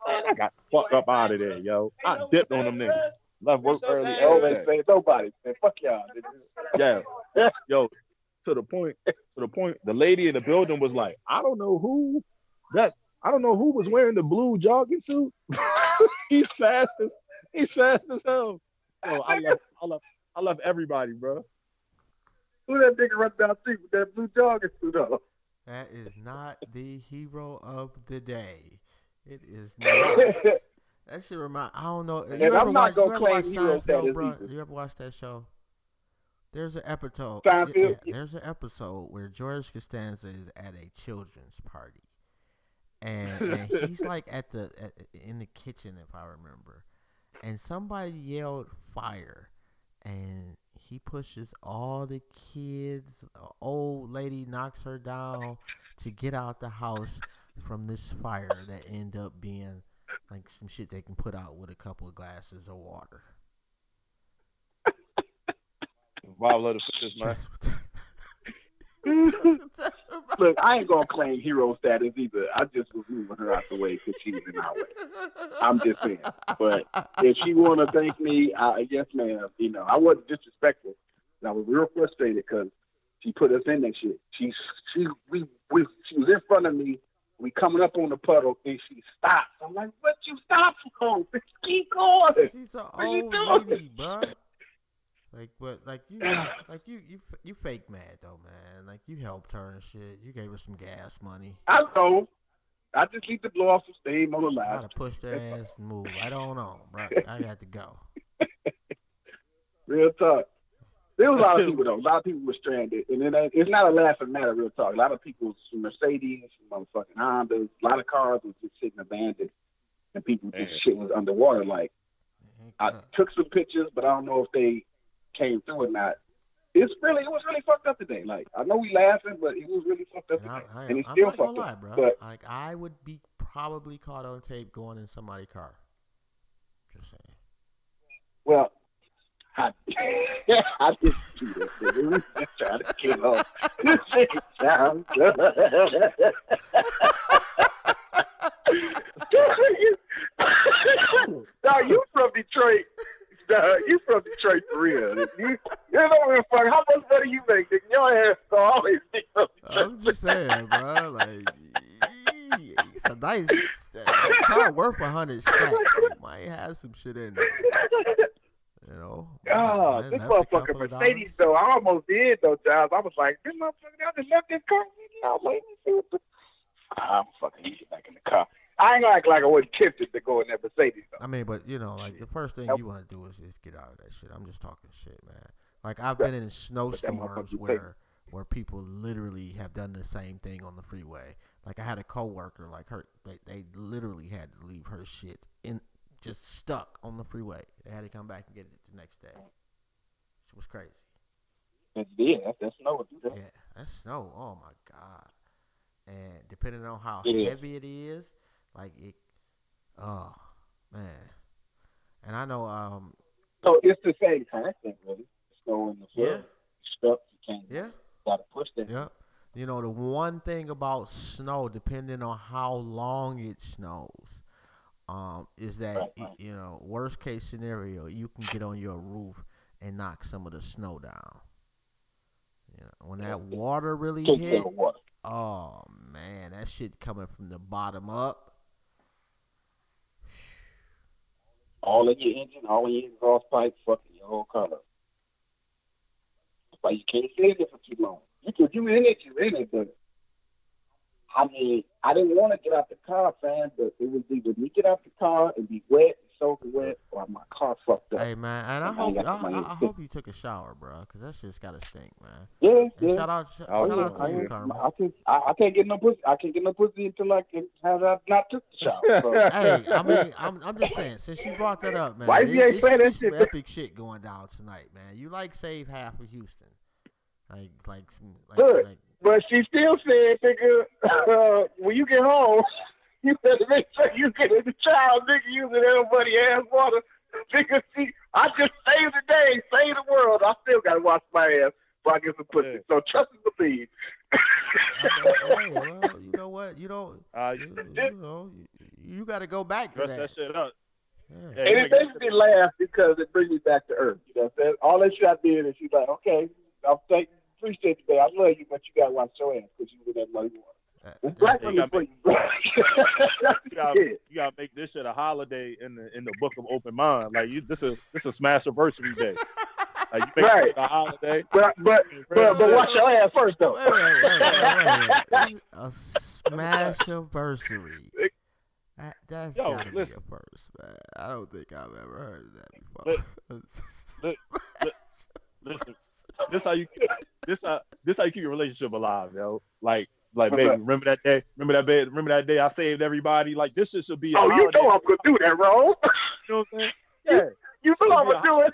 Man, I got the fuck up out of there, yo. I dipped on them niggas. Left work early. Oh, man, say nobody. Man, fuck y'all. Yeah, yo. To the point, the lady in the building was like, I don't know who was wearing the blue jogging suit. he's fast as hell. Yo, I love everybody, bro. Who that nigga run down the street with that blue jogging suit on? That is not the hero of the day. It is not. That shit remind. I don't know. And I'm not gonna claim hero status bro? either. You ever watch that show? There's an episode. There's an episode where George Costanza is at a children's party, and he's like in the kitchen, if I remember, and somebody yelled fire, and he pushes all the kids. An old lady knocks her down to get out the house from this fire that end up being like some shit they can put out with a couple of glasses of water. Bob love to put this, man. Look, I ain't gonna claim hero status either. I just was moving her out the way because she was in our way. I'm just saying. But if she wanna thank me, yes, ma'am. You know, I wasn't disrespectful. I was real frustrated because she put us in that shit. She was in front of me. We coming up on the puddle and she stopped. I'm like, what you stop for? Keep going. She's an old lady, bro. You fake mad though, man. Like you helped her and shit. You gave her some gas money. I know. I just need to blow off some steam on the line. I gotta push their ass and move. I don't know, bro. I got to go. Real talk. There was a lot of people though. A lot of people were stranded, and it's not a laughing matter. Real talk. A lot of people's Mercedes, motherfucking Hondas, a lot of cars was just sitting abandoned, and people just shit was underwater. Like I took some pictures, but I don't know if they came through or not. It was really fucked up today. Like I know we laughing, but it was really fucked up today. And it's still fucked up. Bro. But like I would be probably caught on tape going in somebody's car. Just saying. Well, I didn't do that. We were just trying to kill off. This shit sounds good. No, you from Detroit. You from Detroit for real. You don't give a fuck how much money you make. Your ass will always be from Detroit. I'm just saying, bro. Like, it's a nice car worth 100 stacks. It might have some shit in there. You know. God, this motherfucker Mercedes though. I almost did though, Giles. I was like, this motherfucker, I just left this car. I'm fucking get back in the car. I ain't gonna act like I wasn't tempted to go in that Mercedes though. I mean, but you know, like the first thing you want to do is get out of that shit. I'm just talking shit, man. Like I've been in snowstorms where people literally have done the same thing on the freeway. Like I had a coworker, like they literally had to leave her shit just stuck on the freeway. They had to come back and get it the next day. It was crazy. That's snow. Yeah, that's snow. Oh my god. And depending on how heavy it is, like it, oh man. And I know so it's the same kind of thing, really. Snow in the field. Stuff you can't. Gotta push that. Yeah. You know, the one thing about snow, depending on how long it snows, is that you know, worst case scenario, you can get on your roof and knock some of the snow down. You know, when that water really hit, oh man, that shit coming from the bottom up. All in your engine, all in your exhaust pipe, fucking your whole car. That's why you can't stay there for too long. You in it, but I mean, I didn't want to get out the car, fam, but it was either me get out the car and be wet, soaking wet, or my car fucked up. Hey man, and I hope you took a shower, bro, because that shit's gotta stink, man. Yeah. Shout out to you, Carmen. I can't get no pussy. I can't get no pussy until I can have not took the shower. So. Hey, I mean, I'm just saying, since you brought that up, man, why you ain't saying that shit? Some epic shit going down tonight, man. You like save half of Houston, like. But she still said, nigga, when you get home, you better make sure you get in the child, nigga, using everybody ass water. Nigga, I just saved the day, saved the world. I still got to wash my ass. before I get some pussy. So trust and believe. Hey, well, you know what? You don't. You got to go back to Dress that shit up. Yeah. And it makes me laugh because it brings me back to earth. You know what I'm saying? All that shit I did, and she's like, okay, appreciate you, babe. I love you, but you got to watch your ass because you with that money. It's black women for you, bro. You gotta make this shit a holiday in the book of open mind. Like this is smash anniversary day. Like you make it a holiday. But watch your ass first though. Wait. A smash anniversary. That's gotta be a first, man. I don't think I've ever heard of that before. Listen, this how you keep your relationship alive, yo. Like, baby, remember that day? Remember that day I saved everybody? Like, this shit should be a holiday. You know I'm gonna do that, bro. You know what I'm saying? Yeah. You know I'm gonna do it.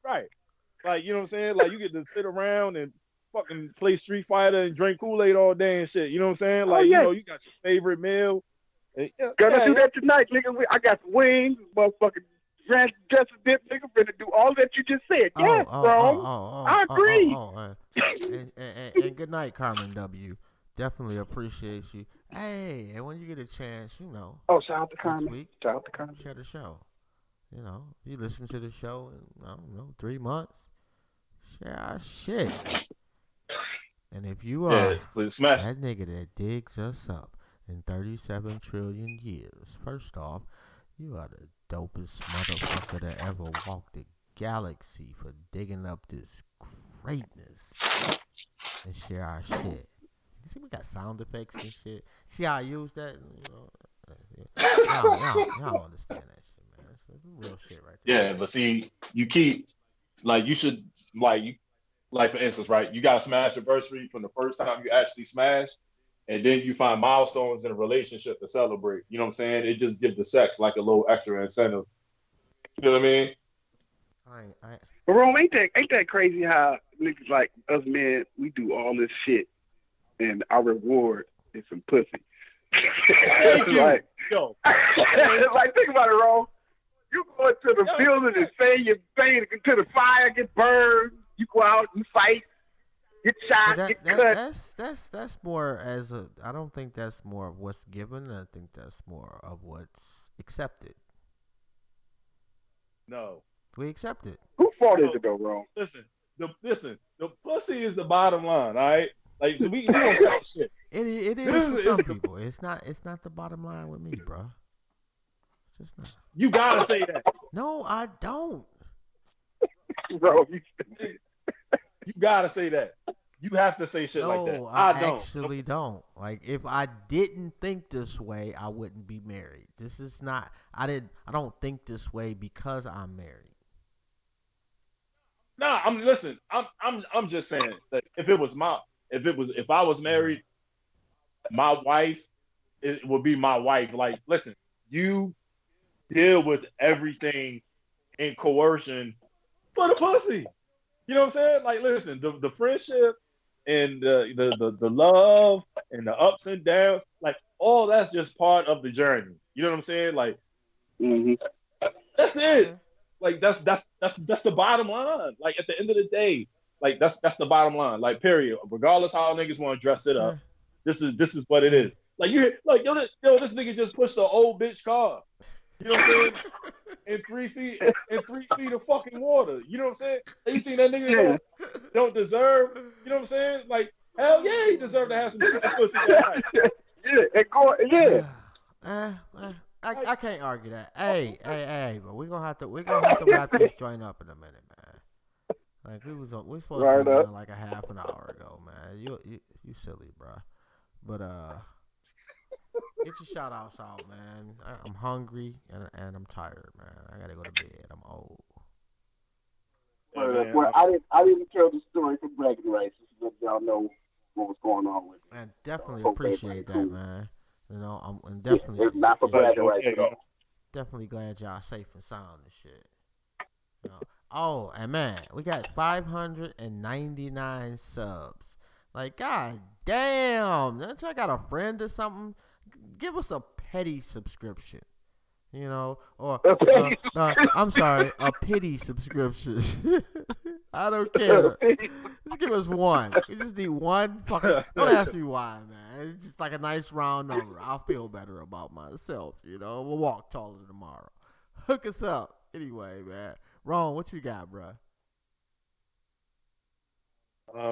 Right. Like, you know what I'm saying? Like, you get to sit around and fucking play Street Fighter and drink Kool-Aid all day and shit. You know what I'm saying? Like, you know, you got your favorite meal. Gonna do that tonight, nigga. I got some wings, motherfucking ranch dressing dip, nigga. Finna do all that you just said. Yes, bro. I agree. And good night, Carmen W. Definitely appreciate you. Hey, and when you get a chance, you know. Oh, shout out to Carmen. Week, shout out to Carmen. Share the show. You know, you listen to the show in, I don't know, 3 months. Share our shit. And if you are that nigga that digs us up in 37 trillion years, first off, you are the dopest motherfucker that ever walked the galaxy for digging up this greatness and share our shit. You see, we got sound effects and shit. See how I use that? You know, y'all understand that shit, man. It's real shit right there. Yeah, but see, you keep you should for instance, right? You got a smash anniversary from the first time you actually smashed, and then you find milestones in a relationship to celebrate. You know what I'm saying? It just gives the sex like a little extra incentive. You know what I mean? But Rome, ain't that crazy how niggas like us men, we do all this shit and our reward is some pussy. Thank you. Like, yo. Like, think about it, Rome. You go into the building and say your thing to the fire, get burned. You go out, you fight, get shot, get cut. That's more as a. I don't think that's more of what's given. I think that's more of what's accepted. No, we accept it. Whose fault is it though, Rome? Listen, the pussy is the bottom line. All right, like so we don't cut shit. It is for some people. It's not the bottom line with me, bro. It's just not. You gotta say that. No, I don't. Bro, you gotta say that. You have to say shit like that. I actually don't. Like, if I didn't think this way, I wouldn't be married. This is not. I don't think this way because I'm married. Nah, I'm just saying that if I was married, my wife would be my wife. Like, listen, you deal with everything in coercion for the pussy. You know what I'm saying? Like, listen, the friendship and the love and the ups and downs, like all that's just part of the journey. You know what I'm saying? Like, that's it. Like that's the bottom line. Like at the end of the day, like that's the bottom line. Like period. Regardless how niggas want to dress it up, this is what it is. Like you like yo this nigga just pushed an old bitch car. You know what I'm saying? In 3 feet of fucking water. You know what I'm saying? And you think that nigga don't deserve? You know what I'm saying? Like hell yeah, he deserved to have some pussy that night. I can't argue that. Hey, but we're gonna have to wrap this joint up in a minute, man. Like we supposed to be done like a half an hour ago, man. You silly, bro. But get your shout outs out, man. I'm hungry and I'm tired, man. I gotta go to bed. I'm old. Well, I didn't tell the story for bragging rights, so y'all know what was going on with it. Man, definitely appreciate that, man. You know, I'm definitely it's not for bragging rights at all. Definitely glad y'all safe and sound and shit. You know? Oh, and man, we got 599 subs. Like, god damn, don't y'all got a friend or something? Give us a petty subscription. You know, or I'm sorry, a pity subscription. I don't care. Just give us one. We just need one fucking. Don't ask me why, man. It's just like a nice round number. I'll feel better about myself. We'll walk taller tomorrow. Hook us up. Anyway, man. Ron, what you got, bro?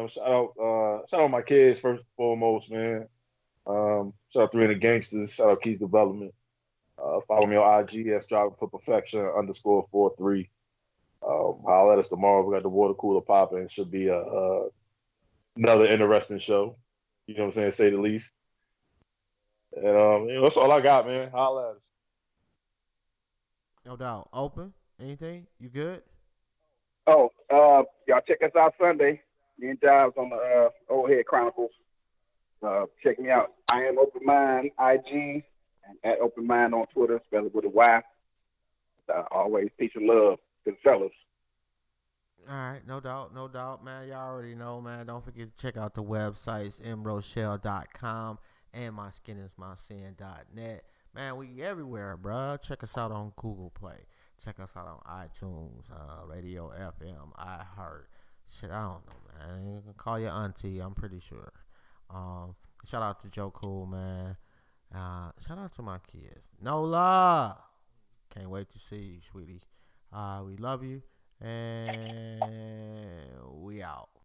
Shout out my kids first and foremost, man. Shout out 300 Gangsters. Shout out Keys Development. Follow me on IG at Striving for Perfection _43. Holler at us tomorrow. We got the water cooler popping. It should be another interesting show. You know what I'm saying? Say the least. And that's all I got, man. Holler at us. No doubt. Open? Anything? You good? Oh, y'all check us out Sunday. Me and Jobs on the Old Head Chronicles. Check me out. I am Open Mind IG and at Open Mind on Twitter, spelled with a Y. Always peace and love to the fellas. All right, no doubt, man. Y'all already know, man. Don't forget to check out the websites, mrochelle.com and myskinismysin.net. Man, we everywhere, bro. Check us out on Google Play. Check us out on iTunes, Radio FM, iHeart. Shit, I don't know, man. You can call your auntie, I'm pretty sure. Shout out to Joe Cool, man. Shout out to my kids. Nola! Can't wait to see you, sweetie. We love you, and we out.